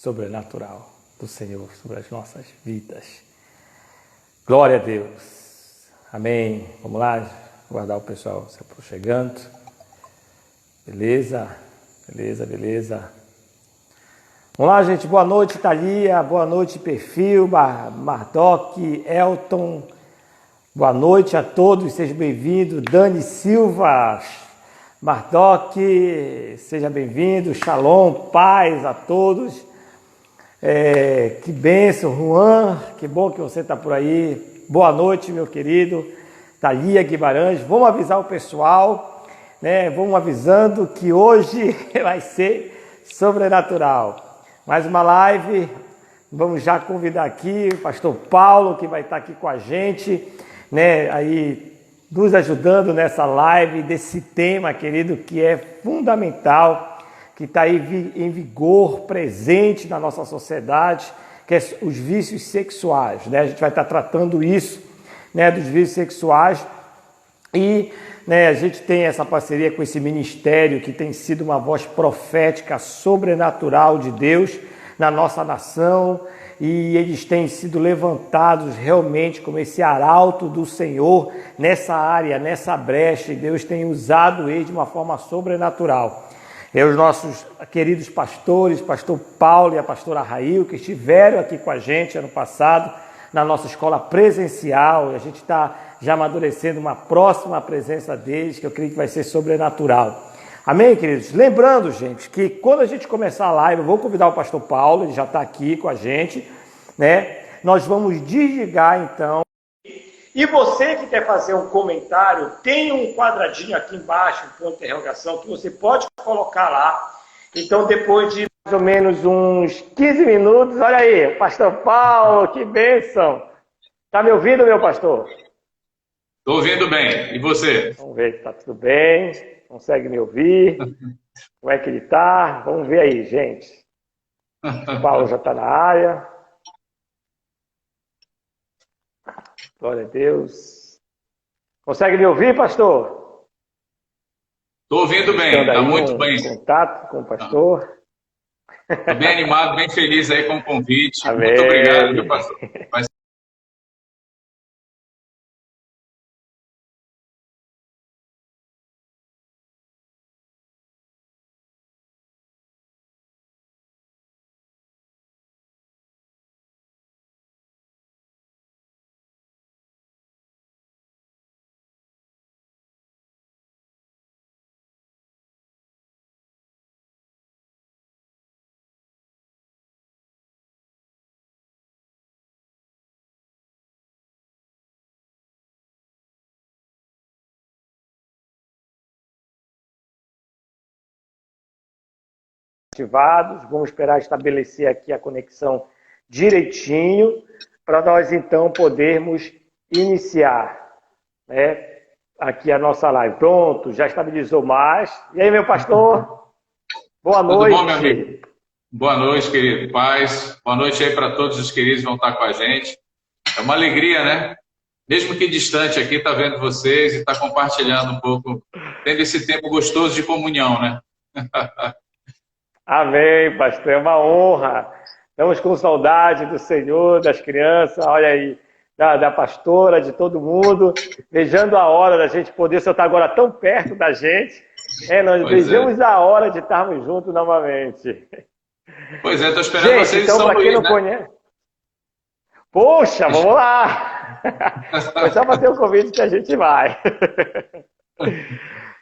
sobrenatural do Senhor sobre as nossas vidas. Glória a Deus. Amém. Vamos lá, aguardar o pessoal se aproximando. Beleza? Beleza. Vamos lá, gente. Boa noite, Thalia. Boa noite, Perfil, Mardoc, Elton. Boa noite a todos. Sejam bem-vindos. Dani Silva, Mardoc, seja bem-vindo. Shalom, paz a todos. Que bênção, Juan. Que bom que você está por aí. Boa noite, meu querido. Thalia Guimarães. Vamos avisar o pessoal, né? Vamos avisando que hoje vai ser sobrenatural. Mais uma live, vamos já convidar aqui o pastor Paulo, que vai estar aqui com a gente, né, aí nos ajudando nessa live desse tema, querido, que é fundamental, que está aí em vigor, presente na nossa sociedade, que é os vícios sexuais, né? A gente vai estar tratando isso, né, dos vícios sexuais e, né, a gente tem essa parceria com esse ministério que tem sido uma voz profética sobrenatural de Deus na nossa nação, e eles têm sido levantados realmente como esse arauto do Senhor nessa área, nessa brecha, e Deus tem usado eles de uma forma sobrenatural. Os nossos queridos pastores, pastor Paulo e a pastora Rail, que estiveram aqui com a gente ano passado na nossa escola presencial, e a gente está já amadurecendo uma próxima presença deles, que eu creio que vai ser sobrenatural. Amém, queridos? Lembrando, gente, que quando a gente começar a live, eu vou convidar o pastor Paulo, ele já está aqui com a gente, né? Nós vamos desligar, então. E você que quer fazer um comentário, tem um quadradinho aqui embaixo, um ponto de interrogação, que você pode colocar lá. Então, depois de mais ou menos uns 15 minutos, olha aí, pastor Paulo, que bênção! Está me ouvindo, meu pastor? Estou ouvindo bem. E você? Vamos ver se está tudo bem. Consegue me ouvir? Como é que ele está? Vamos ver aí, gente. O Paulo já está na área. Glória a Deus. Consegue me ouvir, pastor? Estou ouvindo bem, está muito bem. Contato com o pastor. Estou bem animado, bem feliz aí com o convite. Amém. Muito obrigado, meu pastor. Ativados, vamos esperar estabelecer aqui a conexão direitinho para nós então podermos iniciar, né, aqui a nossa live. Pronto, já estabilizou mais. E aí, meu pastor? Boa noite. Tudo bom, meu amigo? Boa noite, querido. Paz. Boa noite aí para todos os queridos que vão estar com a gente. É uma alegria, né? Mesmo que distante aqui, tá vendo vocês e tá compartilhando um pouco, tendo esse tempo gostoso de comunhão, né? Amém, pastor, é uma honra. Estamos com saudade do Senhor, das crianças, olha aí, da pastora, de todo mundo, vejando a hora da gente poder, o Senhor está agora tão perto da gente, nós vejamos a hora de estarmos juntos novamente. Pois é, estou esperando gente, vocês então, em São para quem Luís, não né? conhece... Poxa, vamos lá! Foi só para ter um convite que a gente vai.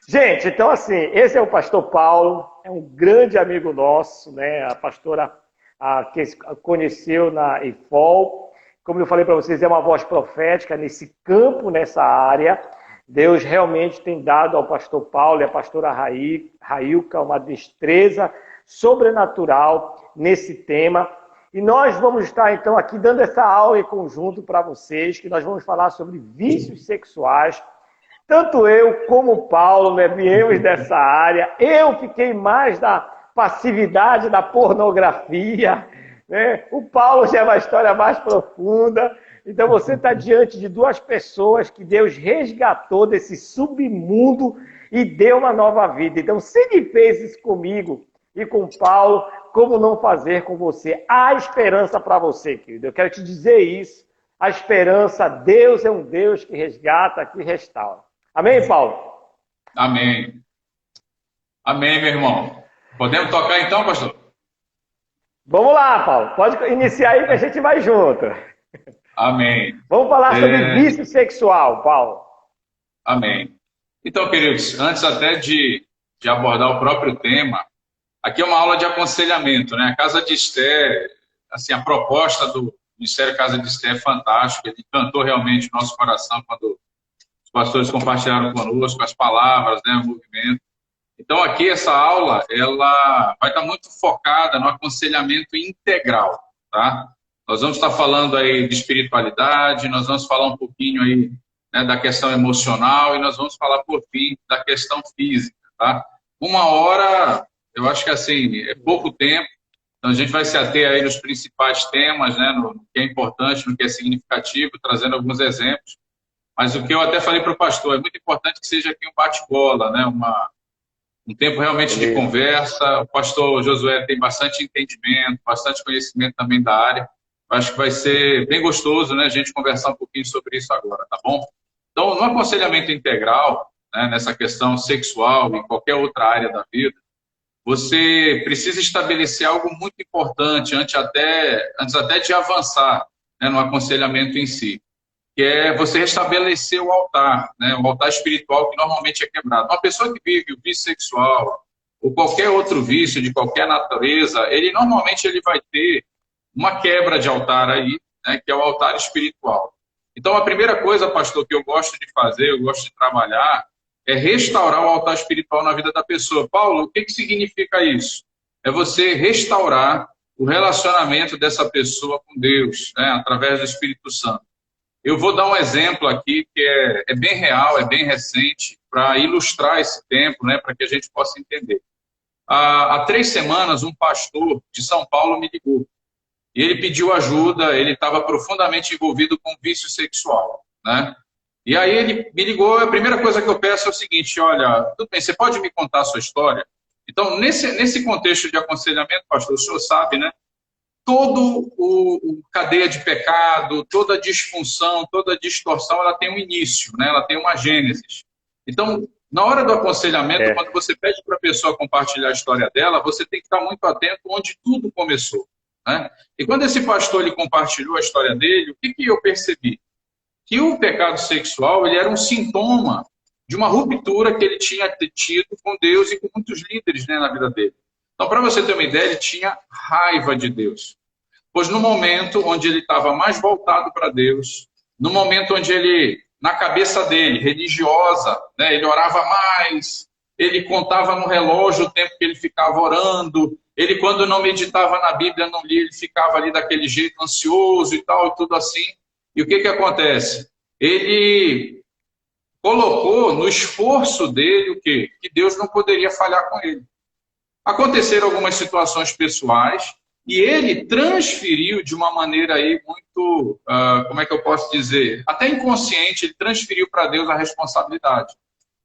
Gente, então assim, esse é o pastor Paulo, é um grande amigo nosso, né? A pastora que conheceu na IFOL, como eu falei para vocês, é uma voz profética nesse campo, nessa área. Deus realmente tem dado ao pastor Paulo e à pastora Railka uma destreza sobrenatural nesse tema. E nós vamos estar então aqui dando essa aula em conjunto para vocês, que nós vamos falar sobre vícios sexuais. Tanto eu como o Paulo, né, viemos dessa área. Eu fiquei mais da passividade da pornografia, né? O Paulo já é uma história mais profunda. Então você está diante de duas pessoas que Deus resgatou desse submundo e deu uma nova vida. Então, se ele fez isso comigo e com o Paulo, como não fazer com você. Há esperança para você, querido. Eu quero te dizer isso. A esperança, Deus é um Deus que resgata, que restaura. Amém, Paulo? Amém. Amém, meu irmão. Podemos tocar então, pastor? Vamos lá, Paulo. Pode iniciar aí que a gente vai junto. Amém. Vamos falar sobre vício sexual, Paulo. Amém. Então, queridos, antes até de abordar o próprio tema, aqui é uma aula de aconselhamento, né? A Casa de Esté, assim, a proposta do Ministério Casa de Esté é fantástica, ele cantou realmente o nosso coração quando os pastores compartilharam conosco as palavras, né, o movimento. Então, aqui, essa aula, ela vai estar muito focada no aconselhamento integral, tá? Nós vamos estar falando aí de espiritualidade, nós vamos falar um pouquinho aí, né, da questão emocional e nós vamos falar, por fim, da questão física, tá? 1 hora, eu acho que, assim, é pouco tempo, então a gente vai se ater aí nos principais temas, né, no que é importante, no que é significativo, trazendo alguns exemplos. Mas o que eu até falei para o pastor, é muito importante que seja aqui um bate-bola, né, um tempo realmente de conversa. O pastor Josué tem bastante entendimento, bastante conhecimento também da área. Acho que vai ser bem gostoso, né, a gente conversar um pouquinho sobre isso agora, tá bom? Então, no aconselhamento integral, né, nessa questão sexual e qualquer outra área da vida, você precisa estabelecer algo muito importante antes até de avançar, né, no aconselhamento em si, que é você restabelecer o altar, né, o altar espiritual que normalmente é quebrado. Uma pessoa que vive o vício sexual ou qualquer outro vício de qualquer natureza, ele normalmente vai ter uma quebra de altar aí, né, que é o altar espiritual. Então, a primeira coisa, pastor, que eu gosto de fazer, eu gosto de trabalhar, é restaurar o altar espiritual na vida da pessoa. Paulo, o que significa isso? É você restaurar o relacionamento dessa pessoa com Deus, né, através do Espírito Santo. Eu vou dar um exemplo aqui que é bem real, é bem recente, para ilustrar esse tempo, né, para que a gente possa entender. Há 3 semanas, um pastor de São Paulo me ligou. E ele pediu ajuda, ele estava profundamente envolvido com vício sexual, né? E aí ele me ligou, a primeira coisa que eu peço é o seguinte: olha, tudo bem, você pode me contar a sua história? Então, nesse contexto de aconselhamento, pastor, o senhor sabe, né? Todo o cadeia de pecado, toda disfunção, toda distorção, ela tem um início, né? Ela tem uma gênesis. Então, na hora do aconselhamento, quando você pede para a pessoa compartilhar a história dela, você tem que estar muito atento onde tudo começou, né? E quando esse pastor ele compartilhou a história dele, o que eu percebi? Que o pecado sexual ele era um sintoma de uma ruptura que ele tinha tido com Deus e com muitos líderes, né, na vida dele. Então, para você ter uma ideia, ele tinha raiva de Deus. Pois no momento onde ele estava mais voltado para Deus, no momento onde ele, na cabeça dele, religiosa, né, ele orava mais, ele contava no relógio o tempo que ele ficava orando, ele, quando não meditava na Bíblia, não lia, ele ficava ali daquele jeito ansioso e tal, e tudo assim. E o que acontece? Ele colocou no esforço dele o quê? Que Deus não poderia falhar com ele. Aconteceram algumas situações pessoais e ele transferiu de uma maneira aí muito, como é que eu posso dizer? Até inconsciente, ele transferiu para Deus a responsabilidade.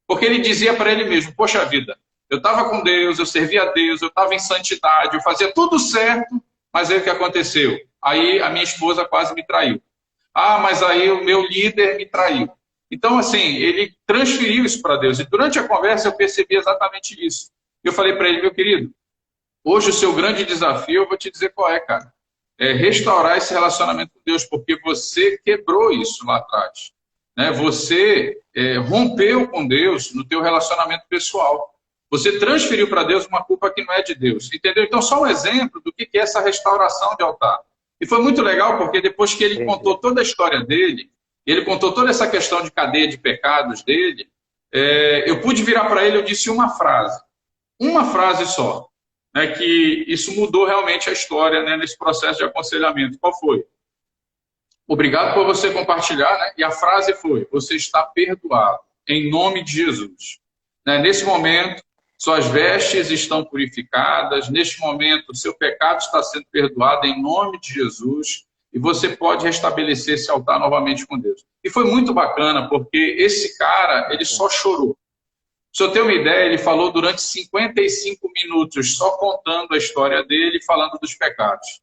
Porque ele dizia para ele mesmo: poxa vida, eu estava com Deus, eu servia a Deus, eu estava em santidade, eu fazia tudo certo, mas aí o que aconteceu? Aí a minha esposa quase me traiu. Ah, mas aí o meu líder me traiu. Então, assim, ele transferiu isso para Deus. E durante a conversa eu percebi exatamente isso. Eu falei para ele: meu querido, hoje o seu grande desafio, eu vou te dizer qual é, cara. É restaurar esse relacionamento com Deus, porque você quebrou isso lá atrás, né? Você rompeu com Deus no teu relacionamento pessoal. Você transferiu para Deus uma culpa que não é de Deus, entendeu? Então, só um exemplo do que é essa restauração de altar. E foi muito legal, porque depois que ele contou toda a história dele, ele contou toda essa questão de cadeia de pecados dele, eu pude virar para ele, eu disse uma frase só, né, que isso mudou realmente a história, né, nesse processo de aconselhamento. Qual foi? Obrigado por você compartilhar, né? E a frase foi: você está perdoado, em nome de Jesus. Né? Nesse momento, suas vestes estão purificadas, neste momento, seu pecado está sendo perdoado em nome de Jesus, e você pode restabelecer esse altar novamente com Deus. E foi muito bacana, porque esse cara, ele só chorou. Se eu ter uma ideia, ele falou durante 55 minutos, só contando a história dele, falando dos pecados.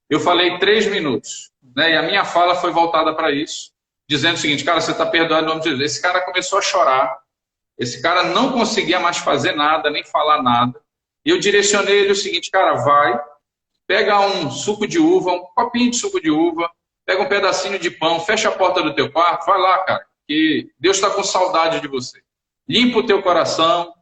Eu falei 3 minutos, né? E a minha fala foi voltada para isso, dizendo o seguinte: cara, você está perdoado em nome de Jesus. Esse cara começou a chorar, esse cara não conseguia mais fazer nada, nem falar nada. E eu direcionei ele o seguinte: cara, vai, pega um suco de uva, um copinho de suco de uva, pega um pedacinho de pão, fecha a porta do teu quarto, vai lá, cara, que Deus está com saudade de você. Limpa o teu coração,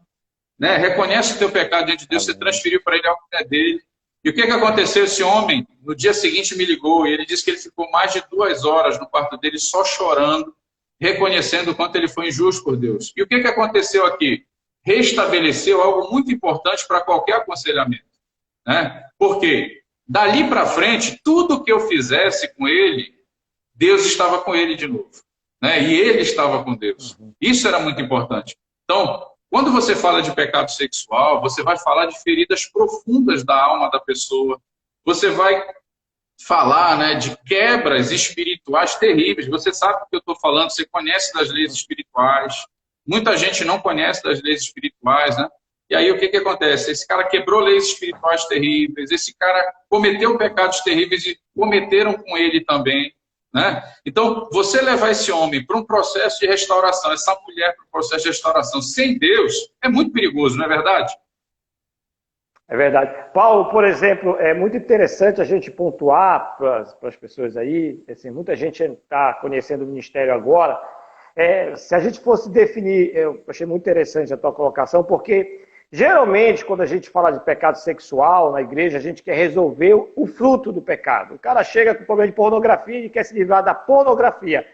né? Reconhece o teu pecado diante de Deus, você transferiu para ele algo que é dele. E o que aconteceu? Esse homem, no dia seguinte, me ligou e ele disse que ele ficou mais de 2 horas no quarto dele só chorando, reconhecendo o quanto ele foi injusto por Deus. E o que aconteceu aqui? Restabeleceu algo muito importante para qualquer aconselhamento, né? Porque dali para frente, tudo que eu fizesse com ele, Deus estava com ele de novo, né? E ele estava com Deus. Isso era muito importante. Então, quando você fala de pecado sexual, você vai falar de feridas profundas da alma da pessoa. Você vai falar, né, de quebras espirituais terríveis. Você sabe o que eu estou falando, você conhece das leis espirituais. Muita gente não conhece das leis espirituais, né? E aí o que acontece? Esse cara quebrou leis espirituais terríveis, esse cara cometeu pecados terríveis e cometeram com ele também, né? Então, você levar esse homem para um processo de restauração, essa mulher para um processo de restauração sem Deus, é muito perigoso, não é verdade? É verdade. Paulo, por exemplo, é muito interessante a gente pontuar para as pessoas aí, assim, muita gente está conhecendo o ministério agora. Se a gente fosse definir, eu achei muito interessante a tua colocação, porque geralmente quando a gente fala de pecado sexual na igreja, a gente quer resolver o fruto do pecado. O cara chega com problema de pornografia e quer se livrar da pornografia.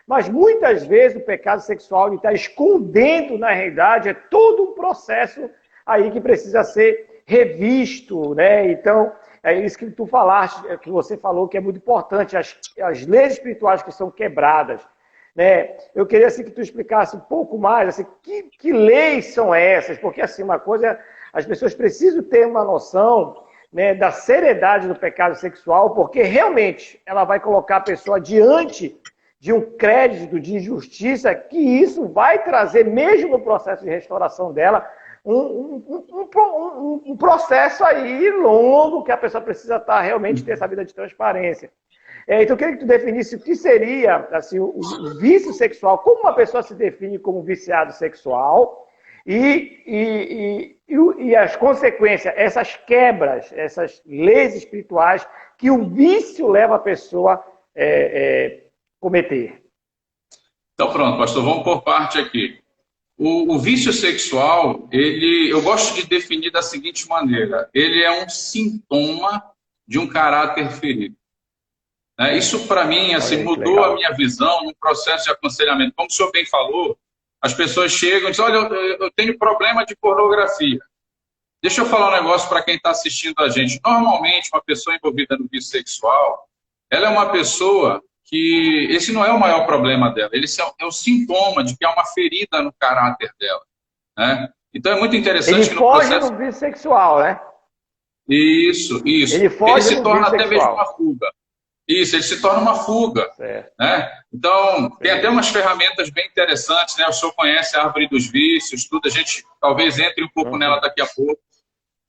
Mas muitas vezes o pecado sexual está escondendo, na realidade, é todo um processo aí que precisa ser revisto, né? Então, é isso que tu falaste, que você falou que é muito importante, as leis espirituais que são quebradas, né? Eu queria assim, que tu explicasse um pouco mais, assim, que leis são essas, porque assim, uma coisa, as pessoas precisam ter uma noção, né, da seriedade do pecado sexual, porque realmente ela vai colocar a pessoa diante de um crédito de injustiça, que isso vai trazer, mesmo no processo de restauração dela, um processo aí longo que a pessoa precisa estar realmente ter essa vida de transparência. Então, eu queria que tu definisse o que seria assim, o vício sexual, como uma pessoa se define como viciado sexual e as consequências, essas quebras, essas leis espirituais que o vício leva a pessoa a cometer. Então, pronto, pastor, vamos por parte aqui. O vício sexual, eu gosto de definir da seguinte maneira: ele é um sintoma de um caráter ferido. Isso, para mim, assim, mudou a minha visão no processo de aconselhamento. Como o senhor bem falou, as pessoas chegam e dizem: olha, eu tenho problema de pornografia. Deixa eu falar um negócio para quem está assistindo a gente. Normalmente, uma pessoa envolvida no vício sexual, ela é uma pessoa que esse não é o maior problema dela, ele é um sintoma de que há uma ferida no caráter dela, né? Então é muito interessante ele que no foge processo... do vício sexual, né? Isso. Ele se torna até mesmo uma fuga. Isso, ele se torna uma fuga, né? Então, tem até umas ferramentas bem interessantes, né? O senhor conhece a árvore dos vícios, tudo, a gente talvez entre um pouco nela daqui a pouco.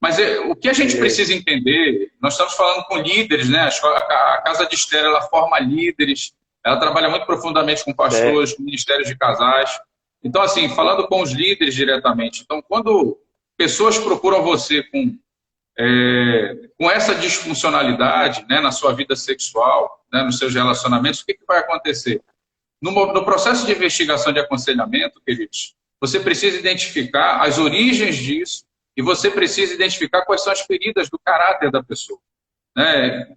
Mas o que a gente precisa entender, nós estamos falando com líderes, né? A Casa de Esther, ela forma líderes, ela trabalha muito profundamente com pastores, com ministérios de casais. Então, assim, falando com os líderes diretamente. Então, quando pessoas procuram você com essa disfuncionalidade, né, na sua vida sexual, né, nos seus relacionamentos, o que vai acontecer? No processo de investigação de aconselhamento, queridos, você precisa identificar as origens disso, e você precisa identificar quais são as feridas do caráter da pessoa.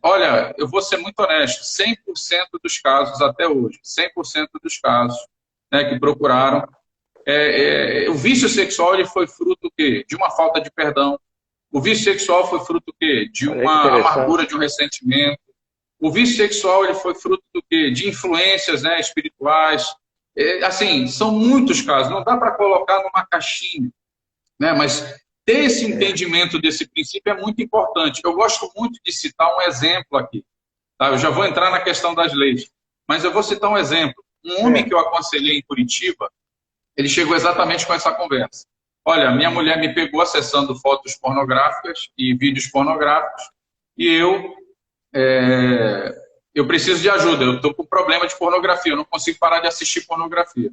Olha, eu vou ser muito honesto, 100% dos casos até hoje, 100% dos casos, né, que procuraram, o vício sexual ele foi fruto do quê? De uma falta de perdão. O vício sexual foi fruto do quê? De uma amargura, de um ressentimento. O vício sexual ele foi fruto do quê? De influências, né, espirituais. Assim, são muitos casos, não dá para colocar numa caixinha, né, mas ter esse entendimento desse princípio é muito importante. Eu gosto muito de citar um exemplo aqui. Tá? Eu já vou entrar na questão das leis, mas eu vou citar um exemplo. Um homem que eu aconselhei em Curitiba, ele chegou exatamente com essa conversa. olha, minha mulher me pegou acessando fotos pornográficas e vídeos pornográficos e eu preciso de ajuda, eu estou com problema de pornografia, eu não consigo parar de assistir pornografia.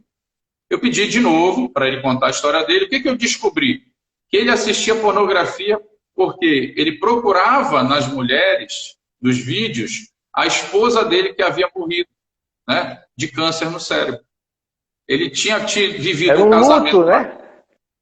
Eu pedi de novo para ele contar a história dele. O que eu descobri? Que ele assistia pornografia porque ele procurava nas mulheres, dos vídeos, a esposa dele que havia morrido, né, de câncer no cérebro. Ele tinha vivido Era um casamento... luto, né?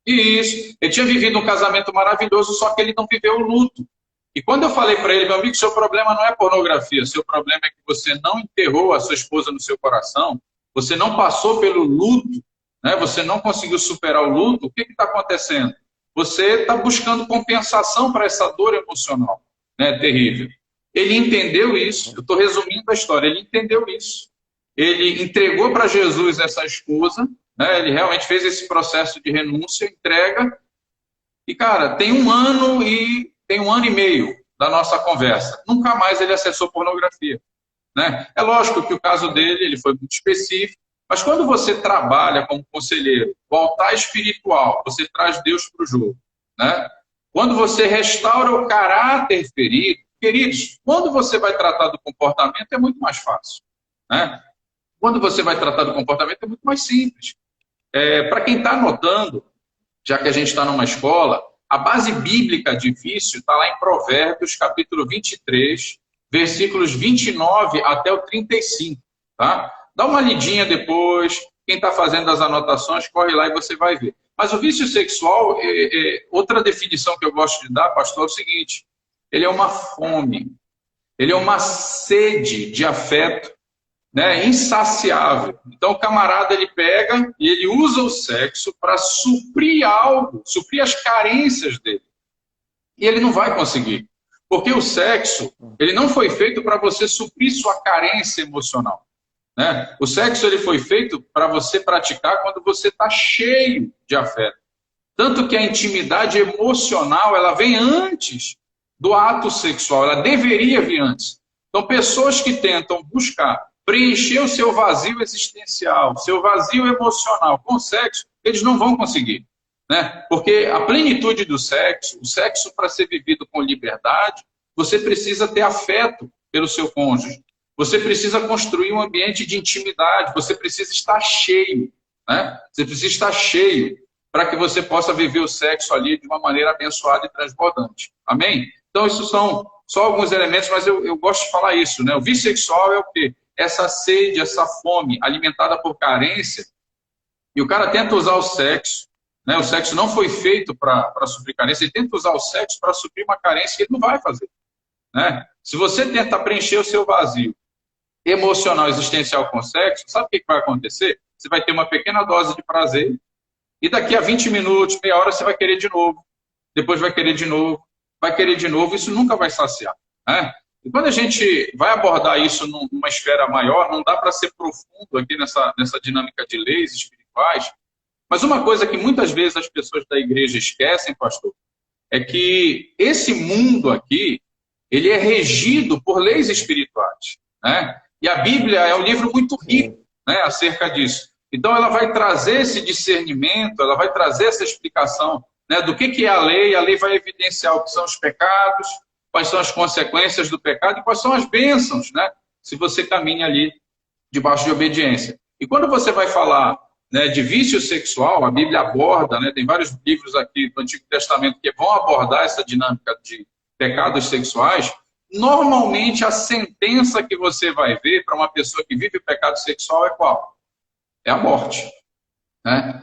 Isso. Ele tinha vivido um casamento maravilhoso, só que ele não viveu o luto. E quando eu falei para ele, meu amigo, seu problema não é pornografia, seu problema é que você não enterrou a sua esposa no seu coração, você não passou pelo luto, né? Você não conseguiu superar o luto, o que está acontecendo? Você está buscando compensação para essa dor emocional, né? Terrível. Ele entendeu isso, eu estou resumindo a história, ele entendeu isso. Ele entregou para Jesus essa esposa, né? Ele realmente fez esse processo de renúncia, entrega, e cara, tem um ano e meio da nossa conversa. Nunca mais ele acessou pornografia, né? É lógico que o caso dele, ele foi muito específico, mas quando você trabalha como conselheiro, o altar espiritual, você traz Deus para o jogo, né? Quando você restaura o caráter ferido, queridos, quando você vai tratar do comportamento é muito mais fácil, né? Quando você vai tratar do comportamento é muito mais simples. Para quem está anotando, já que a gente está numa escola, a base bíblica de vício está lá em Provérbios, capítulo 23, versículos 29 até o 35, tá? Dá uma lidinha depois, quem está fazendo as anotações, corre lá e você vai ver. Mas o vício sexual, outra definição que eu gosto de dar, pastor, é o seguinte: ele é uma fome, ele é uma sede de afeto, né, insaciável. Então o camarada, ele pega e ele usa o sexo para suprir algo, suprir as carências dele. E ele não vai conseguir. Porque o sexo, ele não foi feito para você suprir sua carência emocional, né? O sexo, ele foi feito para você praticar quando você está cheio de afeto. Tanto que a intimidade emocional, ela vem antes do ato sexual, ela deveria vir antes. Então pessoas que tentam buscar preencher o seu vazio existencial, seu vazio emocional com sexo, eles não vão conseguir, né? Porque a plenitude do sexo, o sexo para ser vivido com liberdade, você precisa ter afeto pelo seu cônjuge, você precisa construir um ambiente de intimidade, você precisa estar cheio, né? Você precisa estar cheio para que você possa viver o sexo ali de uma maneira abençoada e transbordante. Amém? Então, isso são só alguns elementos, mas eu gosto de falar isso, né? O vício sexual é o quê? Essa sede, essa fome alimentada por carência, e o cara tenta usar o sexo, né? O sexo não foi feito para suprir carência, ele tenta usar o sexo para suprir uma carência que ele não vai fazer, né? Se você tenta preencher o seu vazio emocional, existencial com sexo, sabe o que vai acontecer? Você vai ter uma pequena dose de prazer, e daqui a 20 minutos, meia hora, você vai querer de novo, depois vai querer de novo, isso nunca vai saciar, né? E quando a gente vai abordar isso numa esfera maior, não dá para ser profundo aqui nessa dinâmica de leis espirituais, mas uma coisa que muitas vezes as pessoas da igreja esquecem, pastor, é que esse mundo aqui, ele é regido por leis espirituais, né? E a Bíblia é um livro muito rico, né, acerca disso. Então ela vai trazer esse discernimento, ela vai trazer essa explicação, né, do que é a lei vai evidenciar o que são os pecados, quais são as consequências do pecado e quais são as bênçãos, né, se você caminha ali debaixo de obediência. E quando você vai falar, né, de vício sexual, a Bíblia aborda, né, tem vários livros aqui do Antigo Testamento que vão abordar essa dinâmica de pecados sexuais. Normalmente a sentença que você vai ver para uma pessoa que vive o pecado sexual é qual? É a morte, né?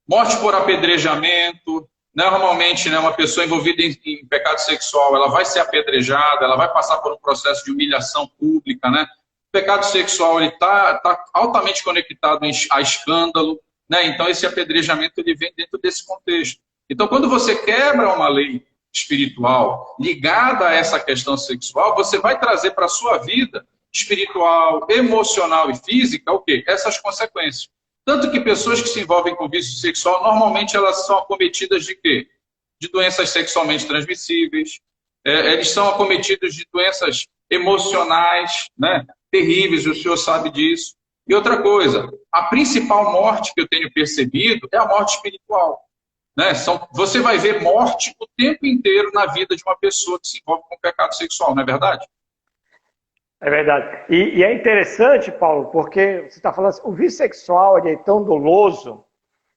Morte por apedrejamento. Normalmente, né, uma pessoa envolvida em pecado sexual, ela vai ser apedrejada, ela vai passar por um processo de humilhação pública, né? O pecado sexual está altamente conectado a escândalo, né? Então esse apedrejamento ele vem dentro desse contexto. Então quando você quebra uma lei espiritual ligada a essa questão sexual, você vai trazer para a sua vida espiritual, emocional e física o quê? Essas consequências. Tanto que pessoas que se envolvem com vício sexual, normalmente elas são acometidas de quê? De doenças sexualmente transmissíveis, eles são acometidos de doenças emocionais, né, terríveis, o senhor sabe disso. E outra coisa, a principal morte que eu tenho percebido é a morte espiritual. Né? Você vai ver morte o tempo inteiro na vida de uma pessoa que se envolve com o pecado sexual, não é verdade? É verdade. E é interessante, Paulo, porque você está falando assim, o vício sexual ele é tão doloso,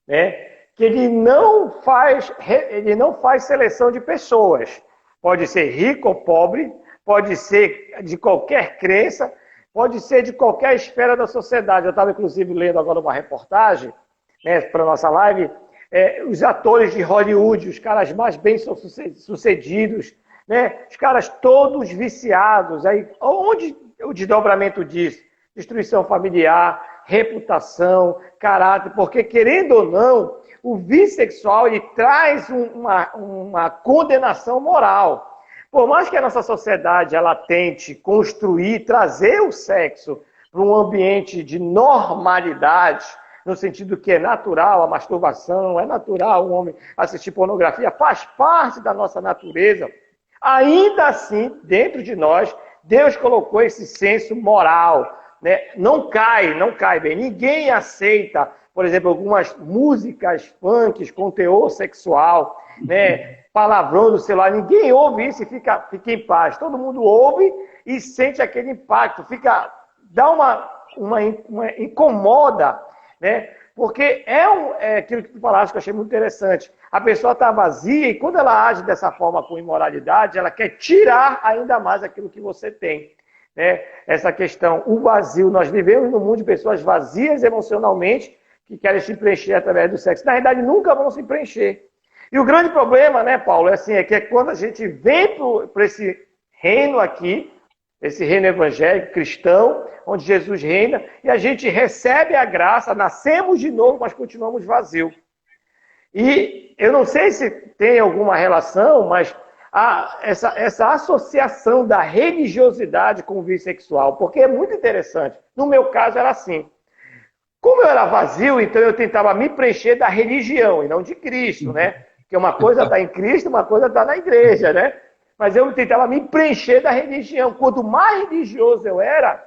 né, que ele não faz seleção de pessoas. Pode ser rico ou pobre, pode ser de qualquer crença, pode ser de qualquer esfera da sociedade. Eu estava, inclusive, lendo agora uma reportagem, né, para a nossa live, os atores de Hollywood, os caras mais bem-sucedidos, né, os caras todos viciados. Aí, onde o desdobramento disso? Destruição familiar, reputação, caráter, porque, querendo ou não, o vício sexual ele traz uma condenação moral. Por mais que a nossa sociedade ela tente construir, trazer o sexo para um ambiente de normalidade, no sentido que é natural a masturbação, é natural o homem assistir pornografia, faz parte da nossa natureza, ainda assim, dentro de nós, Deus colocou esse senso moral, né? Não cai bem. Ninguém aceita, por exemplo, algumas músicas funk com teor sexual, né? Palavrão do celular. Ninguém ouve isso e fica em paz. Todo mundo ouve e sente aquele impacto. Dá uma incomoda, né? Porque é aquilo que tu falaste que eu achei muito interessante. A pessoa está vazia e quando ela age dessa forma com imoralidade, ela quer tirar ainda mais aquilo que você tem. Né? Essa questão, o vazio, nós vivemos num mundo de pessoas vazias emocionalmente que querem se preencher através do sexo. Na verdade, nunca vão se preencher. E o grande problema, né, Paulo, é que quando a gente vem para esse reino aqui, esse reino evangélico, cristão, onde Jesus reina, e a gente recebe a graça, nascemos de novo, mas continuamos vazios. E eu não sei se tem alguma relação, mas essa associação da religiosidade com o vício sexual, porque é muito interessante. No meu caso era assim. Como eu era vazio, então eu tentava me preencher da religião e não de Cristo, né? Porque uma coisa está em Cristo, uma coisa está na igreja, né? Mas eu tentava me preencher da religião. Quanto mais religioso eu era,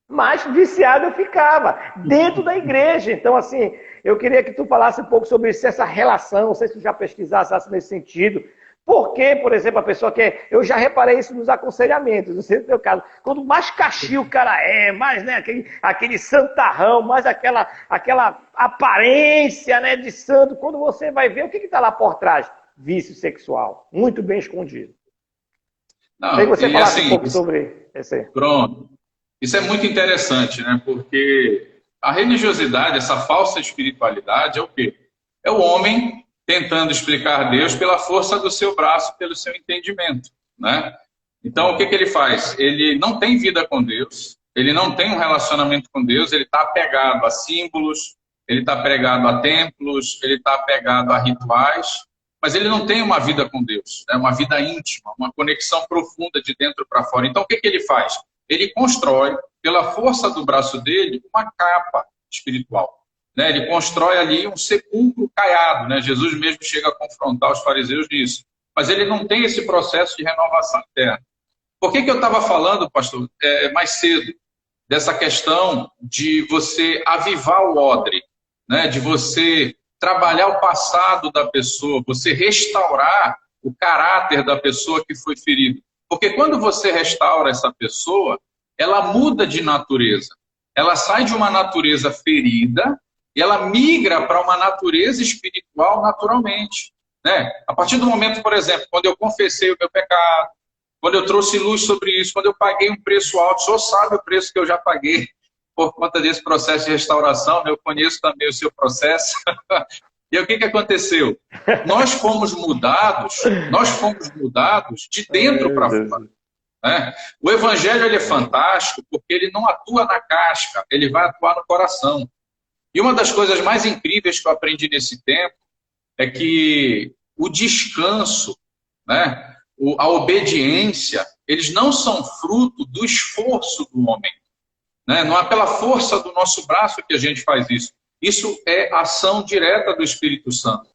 mais viciado eu ficava dentro da igreja. Então, assim, eu queria que tu falasse um pouco sobre isso, essa relação, não sei se tu já pesquisasse nesse sentido. Por que, por exemplo, a pessoa quer... Eu já reparei isso nos aconselhamentos, não sei no teu caso. Quanto mais caxi o cara mais, né, aquele santarrão, mais aquela aparência, né, de santo, quando você vai ver, o que está lá por trás? Vício sexual. Muito bem escondido. Não, Aí você falasse assim, um pouco sobre esse aí. Pronto. Isso é muito interessante, né? Porque a religiosidade, essa falsa espiritualidade, é o quê? É o homem tentando explicar Deus pela força do seu braço, pelo seu entendimento, né? Então, o que ele faz? Ele não tem vida com Deus, ele não tem um relacionamento com Deus, ele está apegado a símbolos, ele está apegado a templos, ele está apegado a rituais, mas ele não tem uma vida com Deus, né? Uma vida íntima, uma conexão profunda de dentro para fora. Então, o que ele faz? Ele constrói, pela força do braço dele, uma capa espiritual. Né? Ele constrói ali um sepulcro caiado. Né? Jesus mesmo chega a confrontar os fariseus nisso. Mas ele não tem esse processo de renovação interna. Por que eu estava falando, pastor, mais cedo, dessa questão de você avivar o odre, né? De você trabalhar o passado da pessoa, você restaurar o caráter da pessoa que foi ferida. Porque quando você restaura essa pessoa, ela muda de natureza. Ela sai de uma natureza ferida e ela migra para uma natureza espiritual naturalmente. Né? A partir do momento, por exemplo, quando eu confessei o meu pecado, quando eu trouxe luz sobre isso, quando eu paguei um preço alto, o senhor sabe o preço que eu já paguei por conta desse processo de restauração, eu conheço também o seu processo. E o que aconteceu? Nós fomos mudados de dentro para fora. Né? O evangelho ele é fantástico porque ele não atua na casca, ele vai atuar no coração. E uma das coisas mais incríveis que eu aprendi nesse tempo é que o descanso, né, a obediência, eles não são fruto do esforço do homem. Né? Não é pela força do nosso braço que a gente faz isso. Isso é ação direta do Espírito Santo.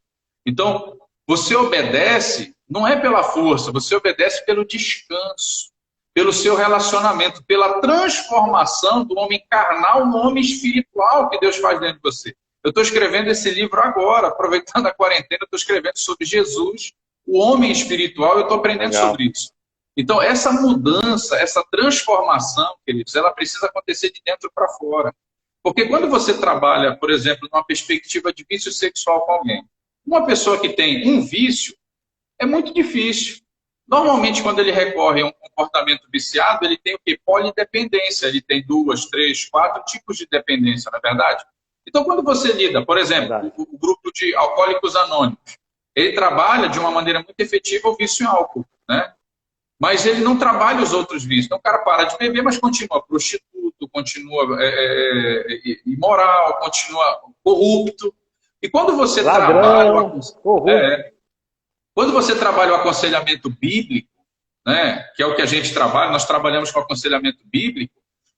Então, você obedece, não é pela força, você obedece pelo descanso. pelo seu relacionamento, pela transformação do homem carnal no homem espiritual que Deus faz dentro de você. Eu estou escrevendo esse livro agora, aproveitando a quarentena, estou escrevendo sobre Jesus, o homem espiritual, eu estou aprendendo sobre isso. Então, essa mudança, essa transformação, queridos, ela precisa acontecer de dentro para fora. Porque quando você trabalha, por exemplo, numa perspectiva de vício sexual com alguém, uma pessoa que tem um vício, é muito difícil. Normalmente, quando ele recorre a um comportamento viciado, ele tem o quê? Polidependência. Ele tem 2, 3, 4 tipos de dependência, não é verdade? Então, quando você lida, por exemplo, o grupo de alcoólicos anônimos, ele trabalha de uma maneira muito efetiva o vício em álcool, né? Mas ele não trabalha os outros vícios. Então, o cara para de beber, mas continua prostituto, continua imoral, continua corrupto. E quando você quando você trabalha o aconselhamento bíblico, né, que é o que a gente trabalha, nós trabalhamos com aconselhamento bíblico,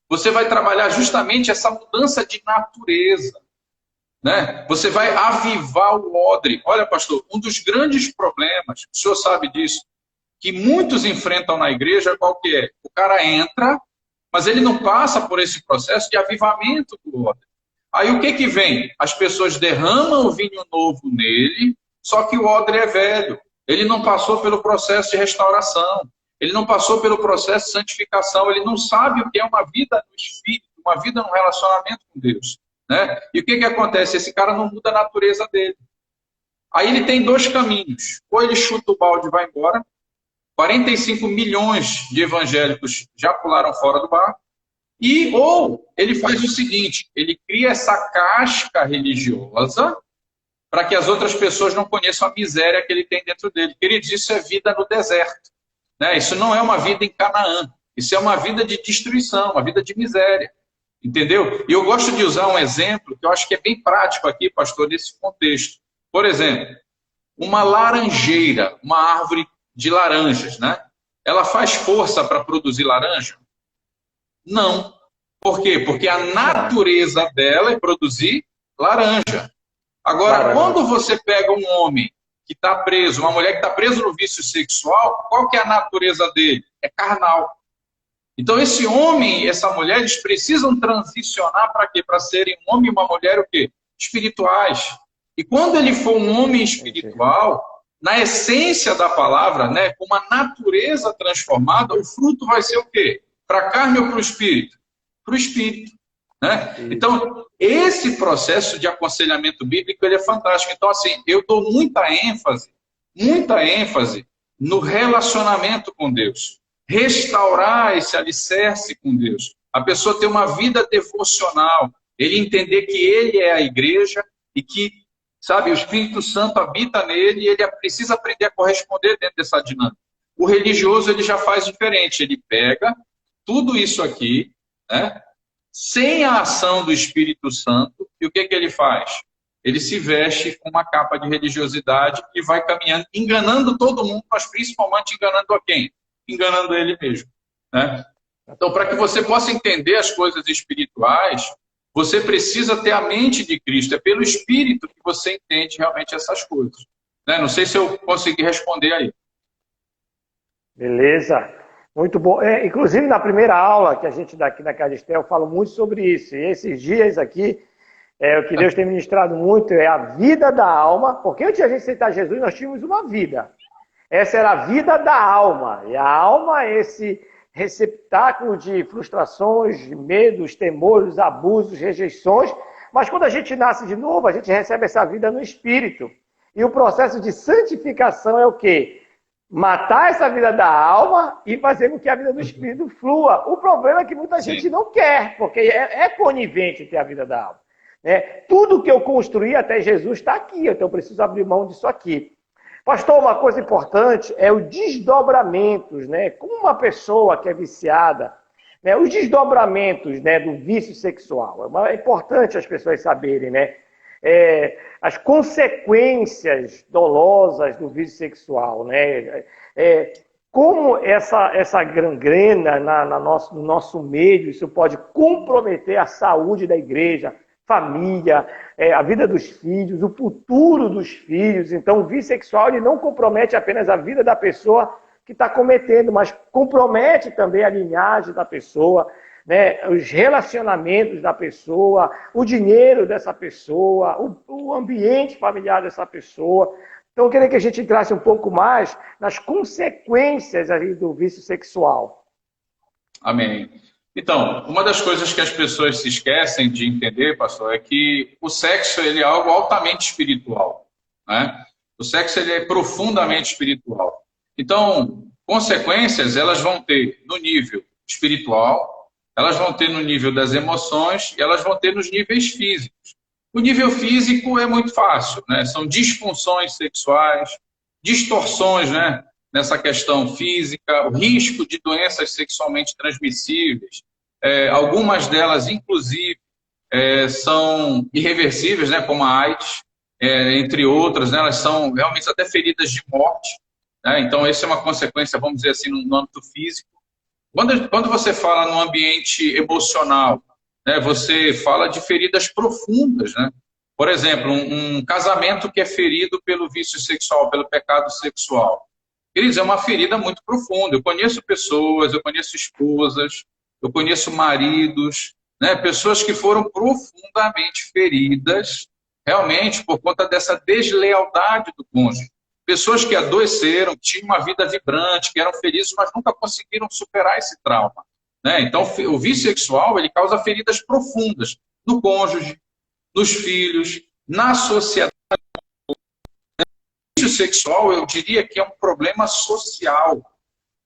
você vai trabalhar justamente essa mudança de natureza. Né? Você vai avivar o odre. Olha, pastor, um dos grandes problemas, o senhor sabe disso, que muitos enfrentam na igreja, qual que é? O cara entra, mas ele não passa por esse processo de avivamento do odre. Aí o que que vem? As pessoas derramam o vinho novo nele, só que o odre é velho. Ele não passou pelo processo de restauração. Ele não passou pelo processo de santificação. Ele não sabe o que é uma vida no Espírito, uma vida no relacionamento com Deus. Né? E o que que acontece? Esse cara não muda a natureza dele. Aí ele tem 2 caminhos. Ou ele chuta o balde e vai embora. 45 milhões de evangélicos já pularam fora do barco. Ou ele faz o seguinte, ele cria essa casca religiosa para que as outras pessoas não conheçam a miséria que ele tem dentro dele. Queridos, isso é vida no deserto. Né? Isso não é uma vida em Canaã. Isso é uma vida de destruição, uma vida de miséria. Entendeu? E eu gosto de usar um exemplo que eu acho que é bem prático aqui, pastor, nesse contexto. Por exemplo, uma laranjeira, uma árvore de laranjas, né? Ela faz força para produzir laranja? Não. Por quê? Porque a natureza dela é produzir laranja. Agora, quando você pega um homem que está preso, uma mulher que está presa no vício sexual, qual que é a natureza dele? É carnal. Então, esse homem e essa mulher, eles precisam transicionar para quê? Para serem um homem e uma mulher o quê? Espirituais. E quando ele for um homem espiritual, na essência da palavra, né, com uma natureza transformada, o fruto vai ser o quê? Para a carne ou para o espírito? Para o espírito. Né? Então, esse processo de aconselhamento bíblico, ele é fantástico. Então, assim, eu dou muita ênfase no relacionamento com Deus. Restaurar esse alicerce com Deus. A pessoa ter uma vida devocional. Ele entender que ele é a igreja e que, sabe, o Espírito Santo habita nele e ele precisa aprender a corresponder dentro dessa dinâmica. O religioso, ele já faz diferente. Ele pega tudo isso aqui, né, sem a ação do Espírito Santo, e o que que ele faz? Ele se veste com uma capa de religiosidade e vai caminhando, enganando todo mundo, mas principalmente enganando a quem? Enganando ele mesmo. Né? Então, para que você possa entender as coisas espirituais, você precisa ter a mente de Cristo. É pelo Espírito que você entende realmente essas coisas. Né? Não sei se eu consegui responder aí. Beleza. Muito bom. Inclusive, na primeira aula que a gente dá aqui na Caristel, eu falo muito sobre isso. E esses dias aqui, o que Deus tem ministrado muito é a vida da alma, porque antes de a gente aceitar Jesus, nós tínhamos uma vida. Essa era a vida da alma. E a alma é esse receptáculo de frustrações, de medos, temores, abusos, rejeições. Mas quando a gente nasce de novo, a gente recebe essa vida no Espírito. E o processo de santificação é o quê? Matar essa vida da alma e fazer com que a vida do Espírito flua. O problema é que muita gente não quer, porque é conivente ter a vida da alma. Né? Tudo que eu construí até Jesus está aqui, então eu preciso abrir mão disso aqui. Pastor, uma coisa importante é os desdobramentos, né? Como uma pessoa que é viciada, né? Os desdobramentos, né, do vício sexual. É importante as pessoas saberem, né? As consequências dolosas do vício sexual, né? Como essa gangrena no nosso meio, isso pode comprometer a saúde da igreja, família, a vida dos filhos, o futuro dos filhos. Então, o vício sexual ele não compromete apenas a vida da pessoa que está cometendo, mas compromete também a linhagem da pessoa, né, os relacionamentos da pessoa, o dinheiro dessa pessoa, o ambiente familiar dessa pessoa. Então, eu queria que a gente entrasse um pouco mais nas consequências ali do vício sexual. Amém. Então, uma das coisas que as pessoas se esquecem de entender, pastor, é que o sexo ele é algo altamente espiritual, né? O sexo ele é profundamente espiritual. Então, consequências elas vão ter no nível espiritual, elas vão ter no nível das emoções e elas vão ter nos níveis físicos. O nível físico é muito fácil, né? São disfunções sexuais, distorções, né? Nessa questão física, o risco de doenças sexualmente transmissíveis, algumas delas, inclusive, são irreversíveis, né? Como a AIDS, entre outras, né? Elas são realmente até feridas de morte, né? Então, essa é uma consequência, vamos dizer assim, no âmbito físico. Quando você fala no ambiente emocional, né, você fala de feridas profundas, né? Por exemplo, um casamento que é ferido pelo vício sexual, pelo pecado sexual. Queridos, é uma ferida muito profunda. Eu conheço pessoas, eu conheço esposas, eu conheço maridos, né, pessoas que foram profundamente feridas, realmente, por conta dessa deslealdade do cônjuge. Pessoas que adoeceram, tinham uma vida vibrante, que eram felizes, mas nunca conseguiram superar esse trauma, né? Então, o vício sexual ele causa feridas profundas no cônjuge, nos filhos, na sociedade. O vício sexual, eu diria que é um problema social,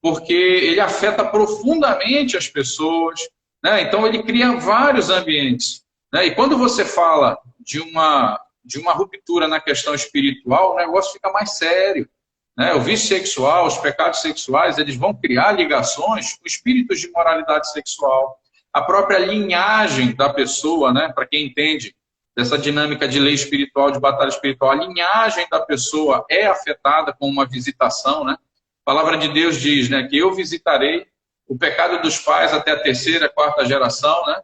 porque ele afeta profundamente as pessoas, né? Então, ele cria vários ambientes, né? E quando você fala de uma ruptura na questão espiritual, o negócio fica mais sério, né? O vício sexual, os pecados sexuais, eles vão criar ligações com espíritos de moralidade sexual, a própria linhagem da pessoa, né? Para quem entende dessa dinâmica de lei espiritual, de batalha espiritual, a linhagem da pessoa é afetada com uma visitação, né? A palavra de Deus diz, né, que eu visitarei o pecado dos pais até a terceira, quarta geração, né?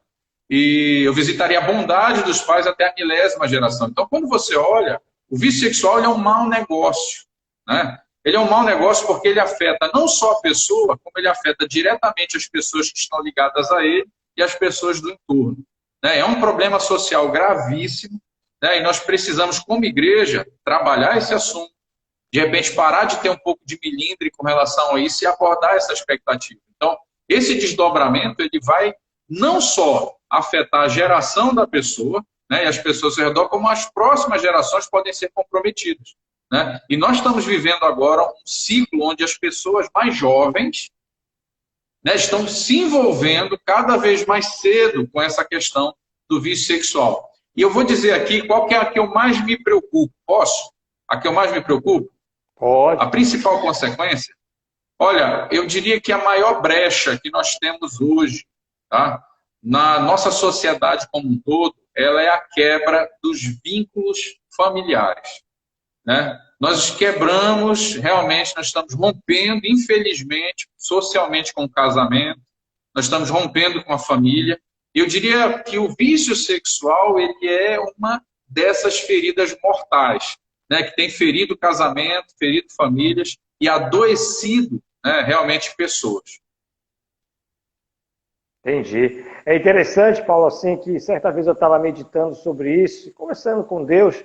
E eu visitaria a bondade dos pais até a 1000ª geração. Então, quando você olha, o vício sexual ele é um mau negócio, né? Ele é um mau negócio porque ele afeta não só a pessoa, como ele afeta diretamente as pessoas que estão ligadas a ele e as pessoas do entorno, né? É um problema social gravíssimo, né? E nós precisamos, como igreja, trabalhar esse assunto, de repente parar de ter um pouco de milindre com relação a isso e abordar essa expectativa. Então, esse desdobramento ele vai não só afetar a geração da pessoa, né, e as pessoas ao redor, como as próximas gerações podem ser comprometidas, né? E nós estamos vivendo agora um ciclo onde as pessoas mais jovens, né, estão se envolvendo cada vez mais cedo com essa questão do vício sexual. E eu vou dizer aqui qual que é a que eu mais me preocupo. Posso? A que eu mais me preocupo? Pode. A principal consequência? Olha, eu diria que a maior brecha que nós temos hoje, tá, na nossa sociedade como um todo, ela é a quebra dos vínculos familiares, né? Nós quebramos, realmente, nós estamos rompendo, infelizmente, socialmente com o casamento, nós estamos rompendo com a família. Eu diria que o vício sexual ele é uma dessas feridas mortais, né, que tem ferido casamento, ferido famílias e adoecido, né, realmente pessoas. Entendi. É interessante, Paulo, assim, que certa vez eu estava meditando sobre isso, conversando com Deus,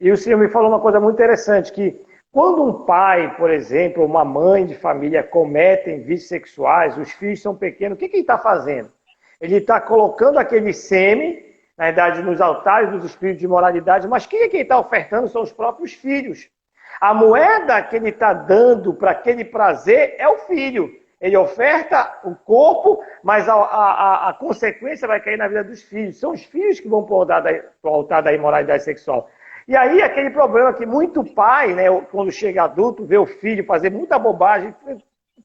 e o Senhor me falou uma coisa muito interessante, que quando um pai, por exemplo, uma mãe de família cometem vícios sexuais, os filhos são pequenos, o que ele está fazendo? Ele está colocando aquele sêmen, na verdade, nos altares dos espíritos de moralidade, mas quem é que ele está ofertando são os próprios filhos. A moeda que ele está dando para aquele prazer é o filho. Ele oferta o corpo, mas a consequência vai cair na vida dos filhos. São os filhos que vão para o altar da imoralidade sexual. E aí, aquele problema que muito pai, né, quando chega adulto, vê o filho fazer muita bobagem,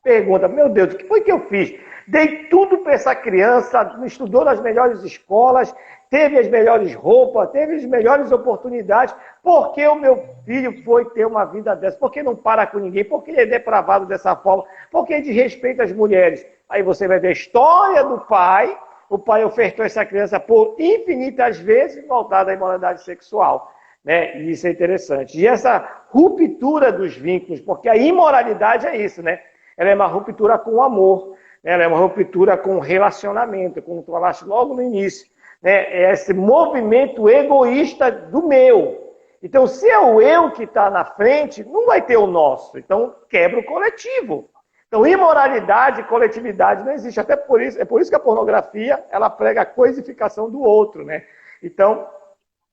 pergunta, meu Deus, o que foi que eu fiz? Dei tudo para essa criança, estudou nas melhores escolas, teve as melhores roupas, teve as melhores oportunidades. Por que o meu filho foi ter uma vida dessa? Por que não para com ninguém? Por que ele é depravado dessa forma? Por que ele desrespeita as mulheres? Aí você vai ver a história do pai. O pai ofertou essa criança por infinitas vezes no altar da imoralidade sexual. né? E isso é interessante. E essa ruptura dos vínculos, porque a imoralidade é isso, né? Ela é uma ruptura com o amor, né? Ela é uma ruptura com o relacionamento, como tu falaste logo no início, né? É esse movimento egoísta do meu. Então, se é o eu que está na frente, não vai ter o nosso. Então, quebra o coletivo. Então, imoralidade e coletividade não existe. Até por isso, é por isso que a pornografia, ela prega a coisificação do outro, né? Então,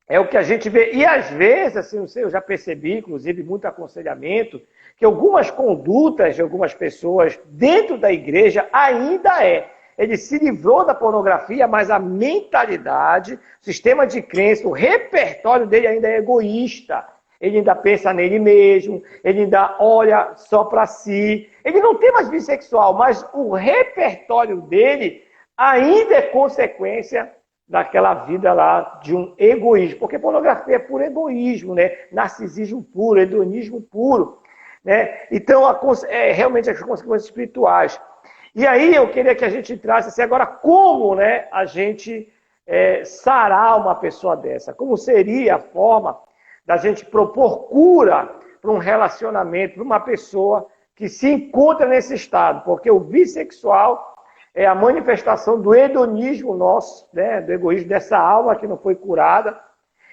é o que a gente vê. E às vezes, assim, não sei, eu já percebi, inclusive, muito aconselhamento, que algumas condutas de algumas pessoas dentro da igreja ainda é. Ele se livrou da pornografia, mas a mentalidade, o sistema de crença, o repertório dele ainda é egoísta. Ele ainda pensa nele mesmo, ele ainda olha só para si. Ele não tem mais bissexual, mas o repertório dele ainda é consequência daquela vida lá de um egoísmo. Porque pornografia é puro egoísmo, né? Narcisismo puro, hedonismo puro, né? Então, realmente as consequências espirituais. E aí eu queria que a gente entrasse assim, agora como, né, a gente sarar uma pessoa dessa? Como seria a forma da gente propor cura para um relacionamento, para uma pessoa que se encontra nesse estado? Porque o bissexual é a manifestação do hedonismo nosso, né, do egoísmo dessa alma que não foi curada.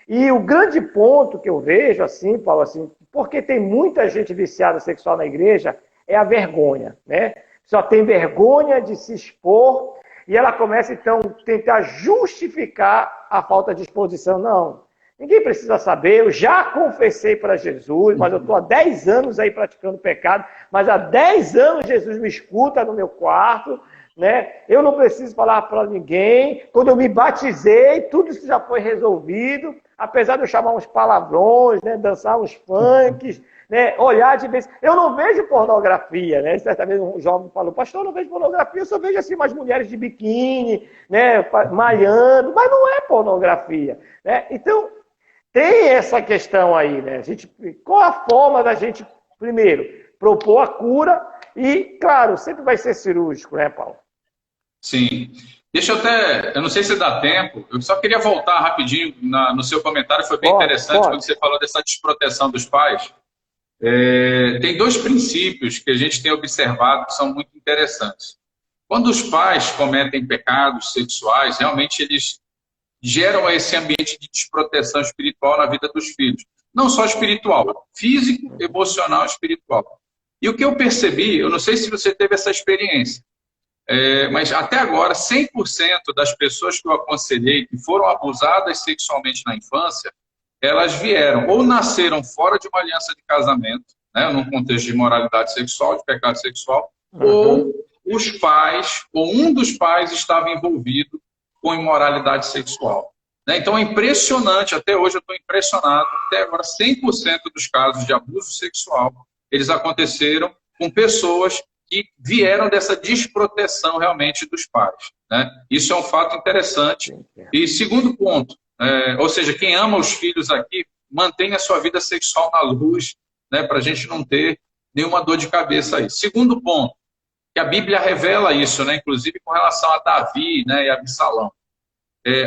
E o grande ponto que eu vejo, assim, Paulo, assim, porque tem muita gente viciada sexual na igreja, é a vergonha, né? Só tem vergonha de se expor e ela começa, então, a tentar justificar a falta de exposição. Não, ninguém precisa saber, eu já confessei para Jesus, mas eu estou há 10 anos aí praticando pecado, mas há 10 anos Jesus me escuta no meu quarto, né? Eu não preciso falar para ninguém. Quando eu me batizei, tudo isso já foi resolvido, apesar de eu chamar uns palavrões, né? Dançar uns funks, né? Olhar de vez. Eu não vejo pornografia, né? Certa vez um jovem falou: pastor, eu não vejo pornografia, eu só vejo assim umas mulheres de biquíni, né? Malhando, mas não é pornografia, né? Então, tem essa questão aí, né? Qual a forma da gente, primeiro, propor a cura e, claro, sempre vai ser cirúrgico, né, Paulo? Sim. Deixa eu até, eu não sei se dá tempo, eu só queria voltar rapidinho no seu comentário, foi bem interessante quando você falou dessa desproteção dos pais. Tem dois princípios que a gente tem observado que são muito interessantes. Quando os pais cometem pecados sexuais, realmente eles geram esse ambiente de desproteção espiritual na vida dos filhos. Não só espiritual, físico, emocional, espiritual. E o que eu percebi, eu não sei se você teve essa experiência, mas até agora, 100% das pessoas que eu aconselhei que foram abusadas sexualmente na infância, elas vieram ou nasceram fora de uma aliança de casamento, né, num contexto de imoralidade sexual, de pecado sexual, ou os pais, ou um dos pais estava envolvido com imoralidade sexual. Né? Então é impressionante, até hoje eu estou impressionado, até agora 100% dos casos de abuso sexual, eles aconteceram com pessoas que vieram dessa desproteção realmente dos pais. Né? Isso é um fato interessante. E segundo ponto, ou seja, quem ama os filhos aqui, mantenha a sua vida sexual na luz, né, para a gente não ter nenhuma dor de cabeça aí. Segundo ponto, que a Bíblia revela isso, né, inclusive com relação a Davi, né, e Absalão.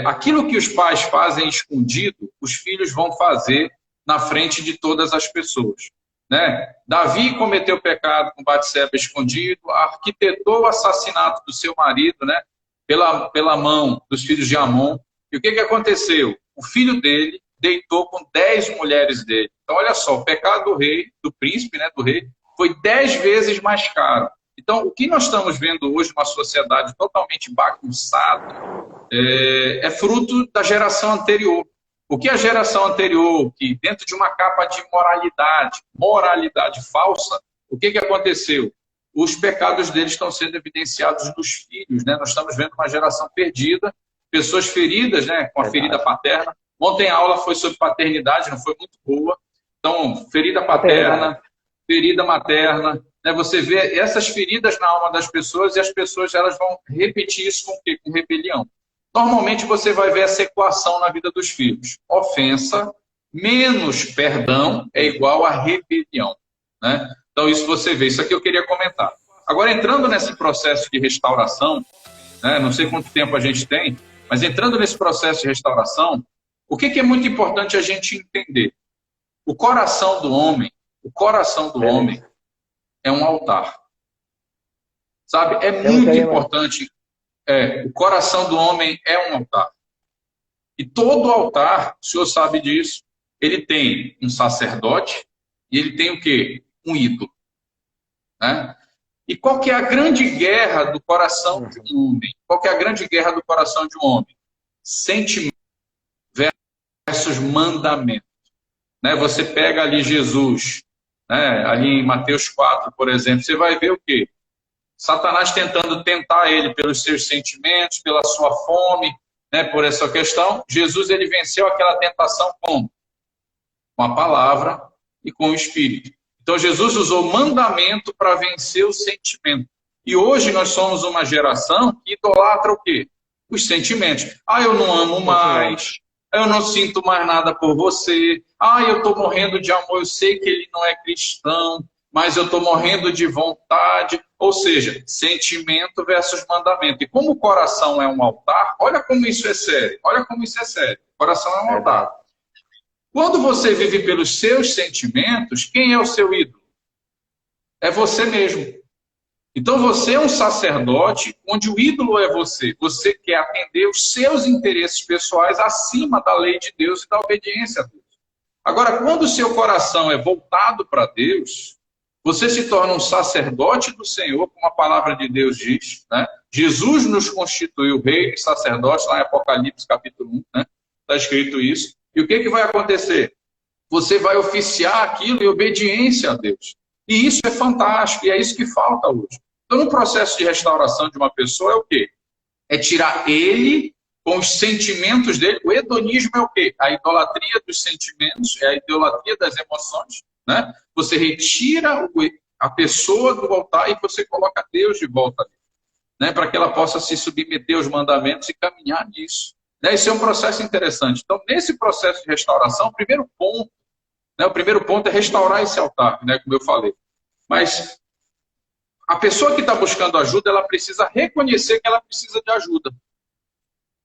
Aquilo que os pais fazem escondido, os filhos vão fazer na frente de todas as pessoas. Né? Davi cometeu pecado com Batseba escondido, arquitetou o assassinato do seu marido, né, pela mão dos filhos de Amon. E o que aconteceu? O filho dele deitou com 10 mulheres dele. Então, olha só, o pecado do rei, do príncipe, né, do rei, foi 10 vezes mais caro. Então, o que nós estamos vendo hoje numa sociedade totalmente bagunçada é fruto da geração anterior. O que a geração anterior, que dentro de uma capa de moralidade falsa, o que aconteceu? Os pecados deles estão sendo evidenciados nos filhos, né? Nós estamos vendo uma geração perdida, pessoas feridas, né, com a ferida paterna. Ontem a aula foi sobre paternidade, não foi muito boa. Então, ferida paterna, ferida materna, né? Você vê essas feridas na alma das pessoas e as pessoas elas vão repetir isso com o quê? Com rebelião. Normalmente você vai ver essa equação na vida dos filhos. Ofensa menos perdão é igual a rebelião. Né? Então isso você vê. Isso aqui eu queria comentar. Agora, entrando nesse processo de restauração, né, não sei quanto tempo a gente tem, mas entrando nesse processo de restauração, O que é muito importante a gente entender? O coração do homem é um altar. Sabe? É muito importante. O coração do homem é um altar. E todo altar, o senhor sabe disso, ele tem um sacerdote e ele tem o quê? Um ídolo. Né? E qual que é a grande guerra do coração de um homem? Qual que é a grande guerra do coração de um homem? Sentimento versus mandamento. Né? Você pega ali Jesus, né? Ali em Mateus 4, por exemplo, você vai ver o quê? Satanás tentando tentar ele pelos seus sentimentos, pela sua fome, né? Por essa questão. Jesus, ele venceu aquela tentação como? Com a palavra e com o Espírito. Então, Jesus usou mandamento para vencer o sentimento. E hoje nós somos uma geração que idolatra o quê? Os sentimentos. Eu não amo mais. Eu não sinto mais nada por você. Eu estou morrendo de amor. Eu sei que ele não é cristão, mas eu estou morrendo de vontade. Ou seja, sentimento versus mandamento. E como o coração é um altar, olha como isso é sério. Olha como isso é sério. O coração é um altar. Quando você vive pelos seus sentimentos, quem é o seu ídolo? É você mesmo. Então você é um sacerdote onde o ídolo é você. Você quer atender os seus interesses pessoais acima da lei de Deus e da obediência a Deus. Agora, quando o seu coração é voltado para Deus, você se torna um sacerdote do Senhor, como a palavra de Deus diz. Né? Jesus nos constituiu rei e sacerdote, lá em Apocalipse capítulo 1, né? Está escrito isso. E o que vai acontecer? Você vai oficiar aquilo em obediência a Deus. E isso é fantástico, e é isso que falta hoje. Então, no processo de restauração de uma pessoa é o quê? É tirar ele com os sentimentos dele. O hedonismo é o quê? A idolatria dos sentimentos, é a idolatria das emoções. Né? Você retira a pessoa do altar e você coloca Deus de volta ali, né? Para que ela possa se submeter aos mandamentos e caminhar nisso. Isso é um processo interessante. Então, nesse processo de restauração, o primeiro ponto é restaurar esse altar, né, como eu falei. Mas a pessoa que está buscando ajuda, ela precisa reconhecer que ela precisa de ajuda.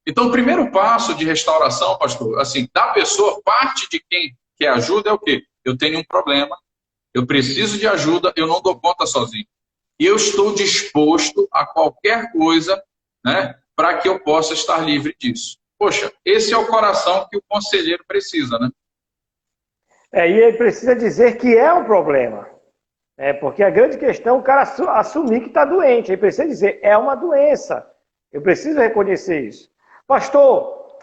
Então, o primeiro passo de restauração, pastor, assim, da pessoa, parte de quem quer ajuda é o quê? Eu tenho um problema, eu preciso de ajuda, eu não dou conta sozinho. E eu estou disposto a qualquer coisa, né, para que eu possa estar livre disso. Poxa, esse é o coração que o conselheiro precisa, né? E ele precisa dizer que é um problema. Porque a grande questão é o cara assumir que está doente. Ele precisa dizer, é uma doença. Eu preciso reconhecer isso. Pastor,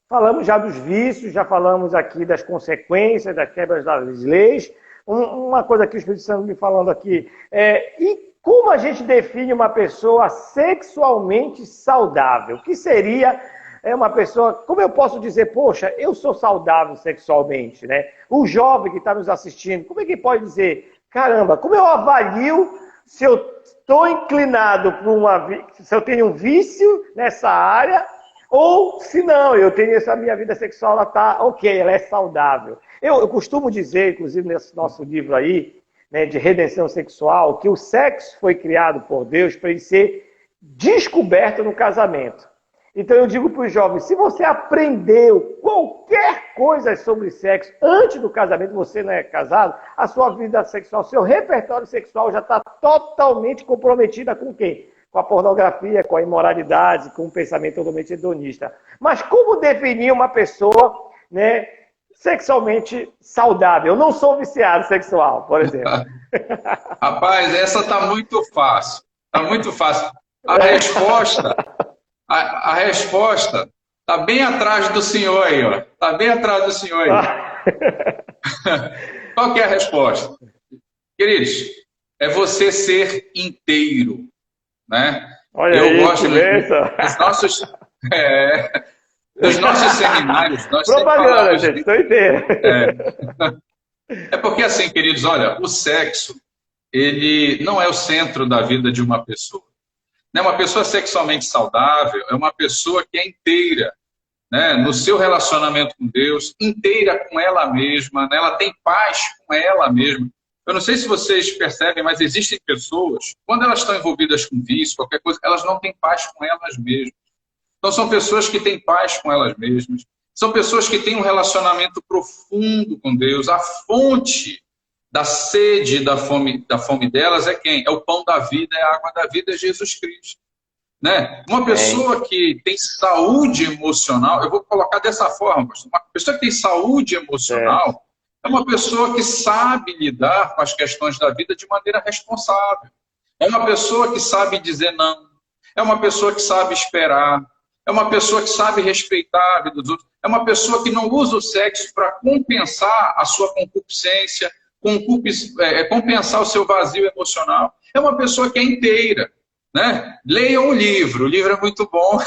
falamos já dos vícios, já falamos aqui das consequências, das quebras das leis. Uma coisa que o Espírito Santo me falando aqui. E como a gente define uma pessoa sexualmente saudável? O que seria... uma pessoa, como eu posso dizer, poxa, eu sou saudável sexualmente, né? O jovem que está nos assistindo, como é que pode dizer, caramba, como eu avalio se eu estou inclinado para se eu tenho um vício nessa área, ou se não, eu tenho essa minha vida sexual, ela está ok, ela é saudável. Eu costumo dizer, inclusive nesse nosso livro aí, né, de redenção sexual, que o sexo foi criado por Deus para ele ser descoberto no casamento. Então eu digo para os jovens, se você aprendeu qualquer coisa sobre sexo antes do casamento, você não é casado, a sua vida sexual, seu repertório sexual já está totalmente comprometida com o quê? Com a pornografia, com a imoralidade, com um pensamento totalmente hedonista. Mas como definir uma pessoa, né, sexualmente saudável? Eu não sou viciado sexual, por exemplo. Rapaz, essa está muito fácil. Está muito fácil. A resposta está bem atrás do senhor aí, ó. Está bem atrás do senhor aí. Qual que é a resposta? Queridos, é você ser inteiro, né? Olha eu aí, gosto dos nossos seminários. Nós propaganda, gente, estou inteiro. É porque assim, queridos, olha, o sexo, ele não é o centro da vida de uma pessoa. Uma pessoa sexualmente saudável é uma pessoa que é inteira, né, no seu relacionamento com Deus, inteira com ela mesma, né, ela tem paz com ela mesma. Eu não sei se vocês percebem, mas existem pessoas, quando elas estão envolvidas com vício, qualquer coisa, elas não têm paz com elas mesmas. Então são pessoas que têm paz com elas mesmas, São pessoas que têm um relacionamento profundo com Deus. A fonte da sede e da fome delas é quem? É o pão da vida, é a água da vida, é Jesus Cristo. Né? Uma pessoa que tem saúde emocional, eu vou colocar dessa forma, pastor, uma pessoa que tem saúde emocional é uma pessoa que sabe lidar com as questões da vida de maneira responsável. É uma pessoa que sabe dizer não. É uma pessoa que sabe esperar. É uma pessoa que sabe respeitar a vida dos outros. É uma pessoa que não usa o sexo para compensar a sua concupiscência, compensar o seu vazio emocional. É uma pessoa que é inteira. Né? Leiam o livro é muito bom.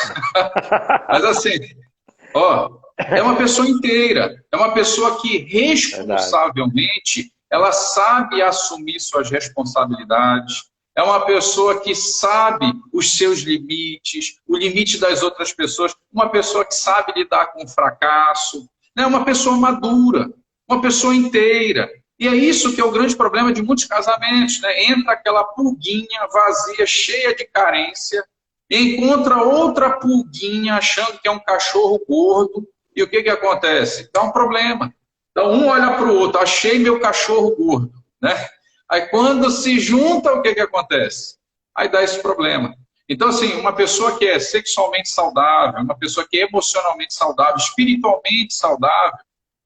Mas assim, é uma pessoa inteira. É uma pessoa que responsavelmente ela sabe assumir suas responsabilidades. É uma pessoa que sabe os seus limites, o limite das outras pessoas, uma pessoa que sabe lidar com o fracasso, né? Uma pessoa madura, uma pessoa inteira. E é isso que é o grande problema de muitos casamentos, né? Entra aquela pulguinha vazia, cheia de carência, e encontra outra pulguinha achando que é um cachorro gordo, e o que acontece? Dá um problema. Então um olha para o outro, achei meu cachorro gordo, né? Aí quando se junta, o que acontece? Aí dá esse problema. Então, assim, uma pessoa que é sexualmente saudável, uma pessoa que é emocionalmente saudável, espiritualmente saudável,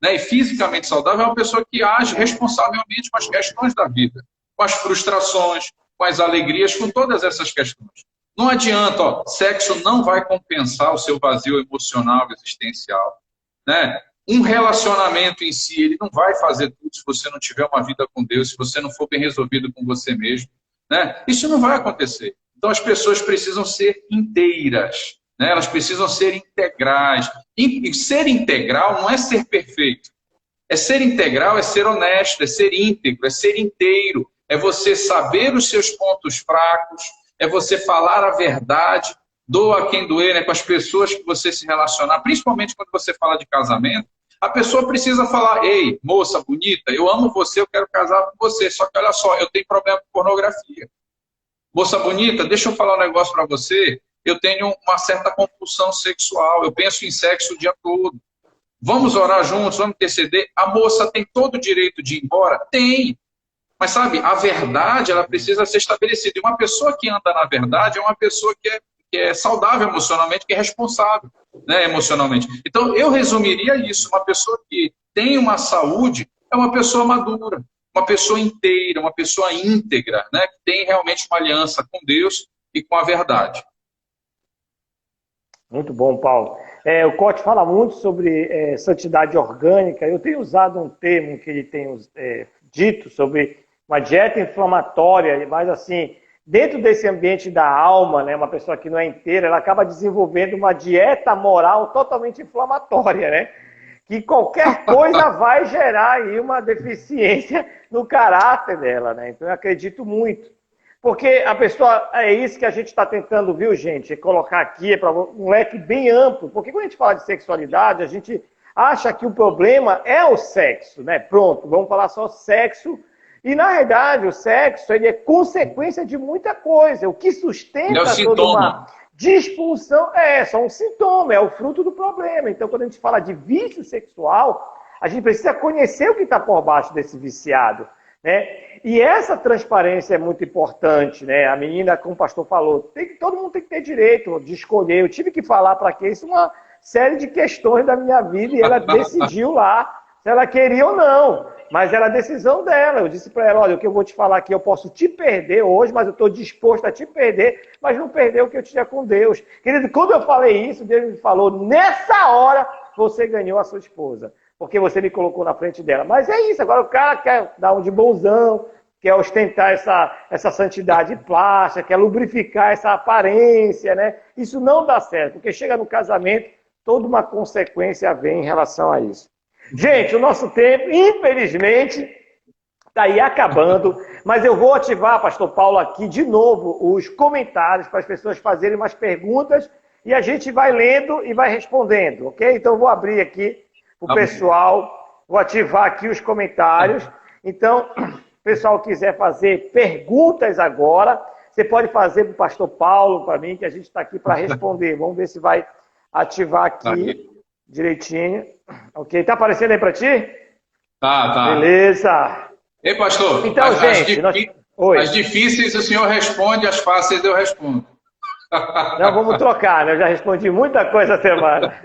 né, e fisicamente saudável, é uma pessoa que age responsavelmente com as questões da vida, com as frustrações, com as alegrias, com todas essas questões. Não adianta, sexo não vai compensar o seu vazio emocional, existencial, né? Um relacionamento em si, ele não vai fazer tudo se você não tiver uma vida com Deus, se você não for bem resolvido com você mesmo, né? Isso não vai acontecer. Então as pessoas precisam ser inteiras, né? Elas precisam ser integrais. E ser integral não é ser perfeito. É ser integral, é ser honesto, é ser íntegro, é ser inteiro. É você saber os seus pontos fracos, é você falar a verdade, doa quem doer, né, com as pessoas que você se relacionar, principalmente quando você fala de casamento, a pessoa precisa falar: ei, moça bonita, eu amo você, eu quero casar com você, só que olha só, eu tenho problema com pornografia. Moça bonita, deixa eu falar um negócio para você, eu tenho uma certa compulsão sexual, eu penso em sexo o dia todo. Vamos orar juntos, vamos interceder. A moça tem todo o direito de ir embora? Tem. Mas sabe, a verdade, ela precisa ser estabelecida. E uma pessoa que anda na verdade é uma pessoa que é saudável emocionalmente, que é responsável, né, emocionalmente. Então, eu resumiria isso. Uma pessoa que tem uma saúde é uma pessoa madura, uma pessoa inteira, uma pessoa íntegra, né, que tem realmente uma aliança com Deus e com a verdade. Muito bom, Paulo. O Cote fala muito sobre santidade orgânica. Eu tenho usado um termo que ele tem dito sobre uma dieta inflamatória, mas assim, dentro desse ambiente da alma, né, uma pessoa que não é inteira, ela acaba desenvolvendo uma dieta moral totalmente inflamatória, né? Que qualquer coisa vai gerar aí uma deficiência no caráter dela, né? Então eu acredito muito. Porque a pessoa, é isso que a gente está tentando, viu, gente? Colocar aqui para um leque bem amplo. Porque quando a gente fala de sexualidade, a gente acha que o problema é o sexo, né? Pronto, vamos falar só sexo. E, na verdade, o sexo ele é consequência de muita coisa. O que sustenta toda uma disfunção é só um sintoma, é o fruto do problema. Então, quando a gente fala de vício sexual, a gente precisa conhecer o que está por baixo desse viciado, né? E essa transparência é muito importante, né? A menina, como o pastor falou, todo mundo tem que ter direito de escolher. Eu tive que falar para que isso uma série de questões da minha vida e ela decidiu lá se ela queria ou não. Mas era a decisão dela. Eu disse para ela: olha, o que eu vou te falar aqui, eu posso te perder hoje, mas eu estou disposto a te perder, mas não perder o que eu tinha com Deus. Querido, quando eu falei isso, Deus me falou: nessa hora você ganhou a sua esposa, porque você me colocou na frente dela. Mas é isso, agora o cara quer dar um de bonzão, quer ostentar essa santidade plástica, quer lubrificar essa aparência, né? Isso não dá certo, porque chega no casamento, toda uma consequência vem em relação a isso. Gente, o nosso tempo, infelizmente, está aí acabando, mas eu vou ativar, pastor Paulo, aqui de novo os comentários para as pessoas fazerem umas perguntas e a gente vai lendo e vai respondendo, ok? Então eu vou abrir aqui para o pessoal, vou ativar aqui os comentários. Então, se o pessoal quiser fazer perguntas agora, você pode fazer para o pastor Paulo, para mim, que a gente está aqui para responder. Vamos ver se vai ativar aqui. direitinho. Ok, tá aparecendo aí para ti? Tá. Beleza. Ei, pastor, Então, Oi. as difíceis o senhor responde, as fáceis eu respondo. Não, vamos trocar, né? Eu já respondi muita coisa essa semana.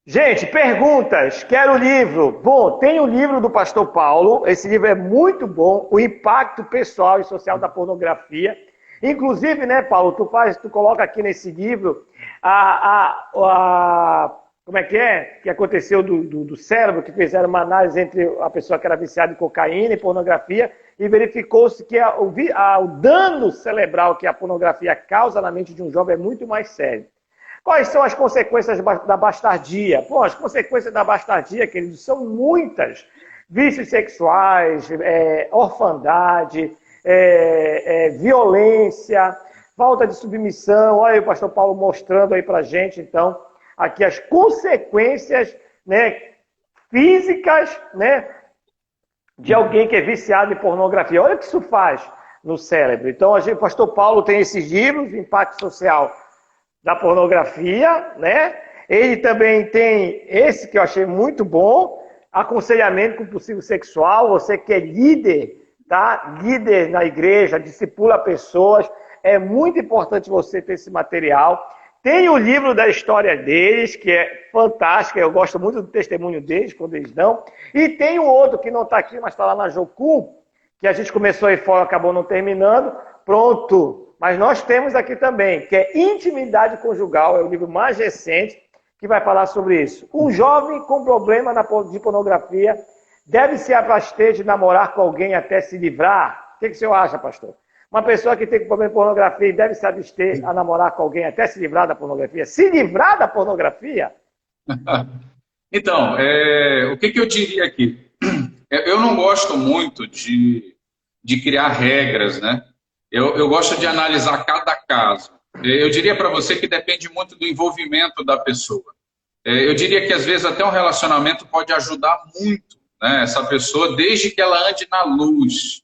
Gente, perguntas. Quero o livro. Bom, tem o livro do pastor Paulo. Esse livro é muito bom. O impacto pessoal e social da pornografia. Inclusive, né, Paulo, tu coloca aqui nesse livro como é? Que aconteceu do cérebro, que fizeram uma análise entre a pessoa que era viciada em cocaína e pornografia, e verificou-se que o dano cerebral que a pornografia causa na mente de um jovem é muito mais sério. Quais são as consequências da bastardia? Bom, as consequências da bastardia, queridos, são muitas. Vícios sexuais, orfandade, violência, falta de submissão. Olha aí o pastor Paulo mostrando aí pra gente, então, aqui as consequências, né, físicas, né, de alguém que é viciado em pornografia. Olha o que isso faz no cérebro. Então, o pastor Paulo tem esses livros, Impacto Social da Pornografia, né? Ele também tem esse que eu achei muito bom, Aconselhamento Compulsivo Sexual. Você que é líder, tá? Líder na igreja, discipula pessoas. É muito importante você ter esse material. Tem o livro da história deles, que é fantástico. Eu gosto muito do testemunho deles, quando eles dão. E tem o outro, que não está aqui, mas está lá na Jocum, que a gente começou aí fora, acabou não terminando. Pronto. Mas nós temos aqui também, que é Intimidade Conjugal. É o livro mais recente, que vai falar sobre isso. Um jovem com problema de pornografia deve se abster de namorar com alguém até se livrar? O que o senhor acha, pastor? Uma pessoa que tem problema de pornografia deve se abster a namorar com alguém até se livrar da pornografia? Se livrar da pornografia? Então, o que eu diria aqui? Eu não gosto muito de criar regras, né? Eu gosto de analisar cada caso. Eu diria para você que depende muito do envolvimento da pessoa. Eu diria que, às vezes, até um relacionamento pode ajudar muito, né, essa pessoa, desde que ela ande na luz,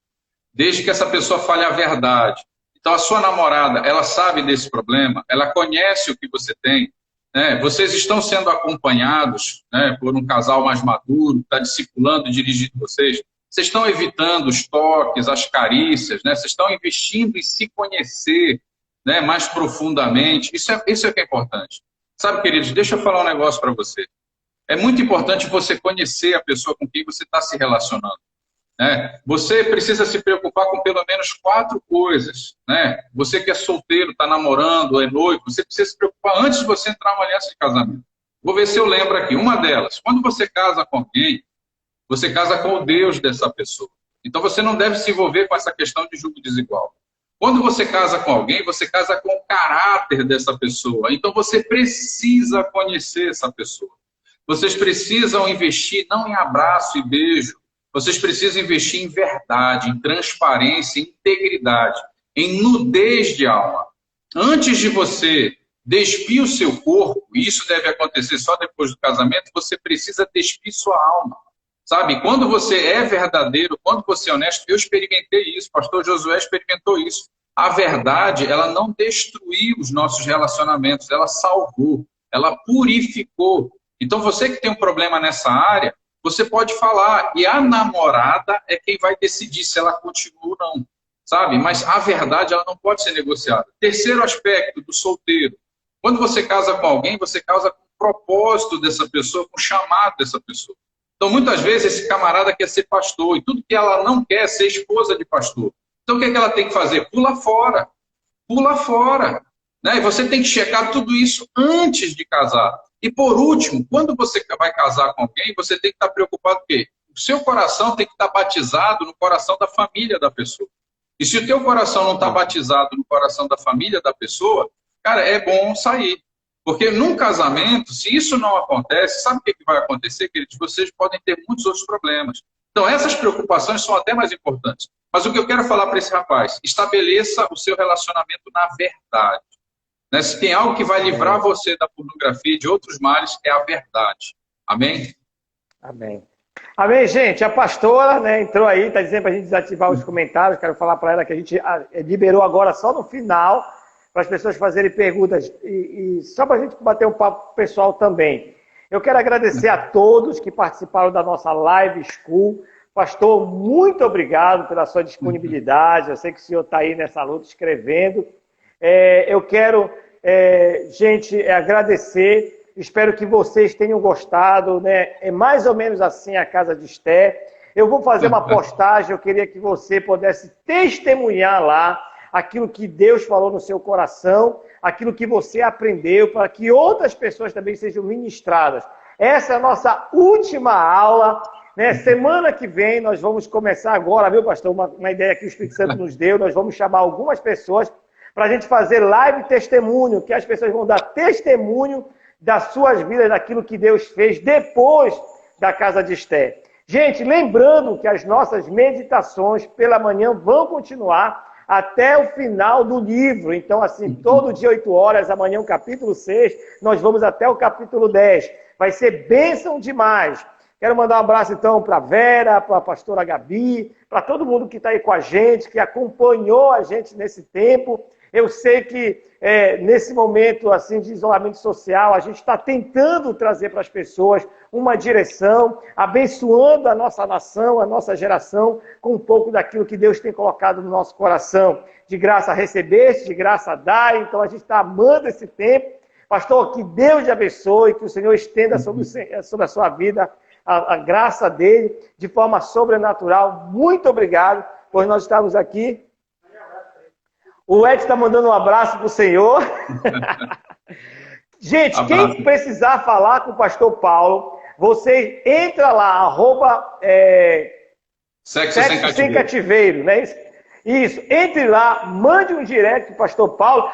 desde que essa pessoa fale a verdade. Então, a sua namorada, ela sabe desse problema, ela conhece o que você tem, né? Vocês estão sendo acompanhados, né, por um casal mais maduro, que está discipulando e dirigindo vocês. Vocês estão evitando os toques, as carícias, né? Vocês estão investindo em se conhecer, né, mais profundamente. Isso é que é importante. Sabe, queridos, deixa eu falar um negócio para você. É muito importante você conhecer a pessoa com quem você está se relacionando, né? Você precisa se preocupar com pelo menos 4 coisas, né? Você que é solteiro, está namorando, é noivo, você precisa se preocupar antes de você entrar numa aliança de casamento. Vou ver se eu lembro aqui. Uma delas, quando você casa com alguém, você casa com o Deus dessa pessoa. Então você não deve se envolver com essa questão de julgo desigual. Quando você casa com alguém, você casa com o caráter dessa pessoa. Então você precisa conhecer essa pessoa. Vocês precisam investir não em abraço e beijo. Vocês precisam investir em verdade, em transparência, em integridade, em nudez de alma. Antes de você despir o seu corpo, e isso deve acontecer só depois do casamento, você precisa despir sua alma. Sabe, quando você é verdadeiro, quando você é honesto, eu experimentei isso, pastor Josué experimentou isso. A verdade, ela não destruiu os nossos relacionamentos, ela salvou, ela purificou. Então, você que tem um problema nessa área, você pode falar, e a namorada é quem vai decidir se ela continua ou não, sabe? Mas a verdade, ela não pode ser negociada. Terceiro aspecto do solteiro. Quando você casa com alguém, você casa com o propósito dessa pessoa, com o chamado dessa pessoa. Então, muitas vezes, esse camarada quer ser pastor, e tudo que ela não quer é ser esposa de pastor. Então, o que ela tem que fazer? Pula fora. Pula fora. Né? E você tem que checar tudo isso antes de casar. E, por último, quando você vai casar com alguém, você tem que estar preocupado com o quê? O seu coração tem que estar batizado no coração da família da pessoa. E se o teu coração não está batizado no coração da família da pessoa, cara, é bom sair. Porque num casamento, se isso não acontece, sabe o que vai acontecer, queridos? Vocês podem ter muitos outros problemas. Então, essas preocupações são até mais importantes. Mas o que eu quero falar para esse rapaz, estabeleça o seu relacionamento na verdade. Né? Se tem algo que vai livrar você da pornografia e de outros males, é a verdade. Amém? Amém. Amém, gente. A pastora, né, entrou aí, está dizendo para a gente desativar os comentários. Quero falar para ela que a gente liberou agora só no final. para as pessoas fazerem perguntas e só para a gente bater um papo pessoal também. Eu quero agradecer a todos que participaram da nossa Live School. Pastor, muito obrigado pela sua disponibilidade. Eu sei que o senhor está aí nessa luta escrevendo. Eu quero, gente, agradecer. Espero que vocês tenham gostado, né? É mais ou menos assim a Casa de Esté. Eu vou fazer uma postagem, eu queria que você pudesse testemunhar lá aquilo que Deus falou no seu coração, aquilo que você aprendeu, para que outras pessoas também sejam ministradas. Essa é a nossa última aula, né? Semana que vem nós vamos começar agora, viu, pastor? Uma ideia que o Espírito Santo nos deu, nós vamos chamar algumas pessoas para a gente fazer live testemunho, que as pessoas vão dar testemunho das suas vidas, daquilo que Deus fez depois da Casa de Esté. Gente, lembrando que as nossas meditações pela manhã vão continuar até o final do livro. Então, assim, todo dia 8 horas, amanhã o capítulo 6, nós vamos até o capítulo 10. Vai ser bênção demais. Quero mandar um abraço, então, para a Vera, para a pastora Gabi, para todo mundo que está aí com a gente, que acompanhou a gente nesse tempo. Eu sei que nesse momento assim, de isolamento social, a gente está tentando trazer para as pessoas uma direção, abençoando a nossa nação, a nossa geração, com um pouco daquilo que Deus tem colocado no nosso coração. De graça recebeste, de graça dai, então a gente está amando esse tempo. Pastor, que Deus te abençoe, que o Senhor estenda sobre a sua vida a graça dele de forma sobrenatural. Muito obrigado por nós estarmos aqui. O Ed está mandando um abraço para o Senhor. Gente, quem precisar falar com o pastor Paulo, você entra lá, Sexo Sem Cativeiro, né? Isso, entre lá, mande um direct para o pastor Paulo.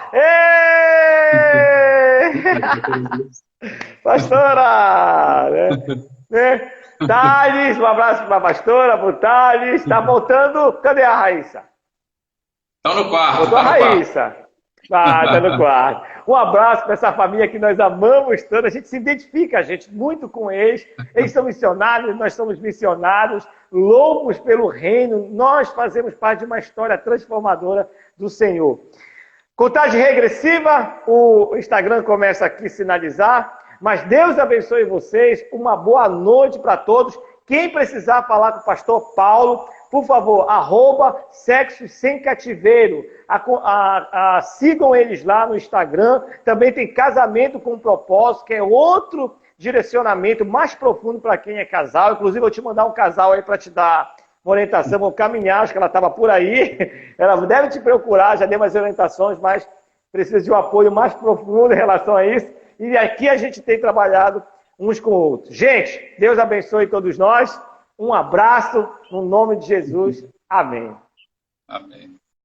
Pastora! Né? Thales, um abraço para a pastora, para o Thales. Está voltando. Cadê a Raíssa? Estão no quarto. Voltou a Raíssa. Está no quarto. Um abraço para essa família que nós amamos tanto. A gente se identifica, gente, muito com eles. Eles são missionários, nós somos missionários, loucos pelo reino. Nós fazemos parte de uma história transformadora do Senhor. Contagem regressiva, o Instagram começa aqui a sinalizar. Mas Deus abençoe vocês. Uma boa noite para todos. Quem precisar falar com o pastor Paulo, por favor, @Sexo Sem Cativeiro. Sigam eles lá no Instagram. Também tem Casamento com Propósito, que é outro direcionamento mais profundo para quem é casal. Inclusive, eu vou te mandar um casal aí para te dar uma orientação. Vou caminhar, acho que ela estava por aí. Ela deve te procurar, já dei umas orientações, mas precisa de um apoio mais profundo em relação a isso. E aqui a gente tem trabalhado uns com outros. Gente, Deus abençoe todos nós. Um abraço, no nome de Jesus. Amém. Amém.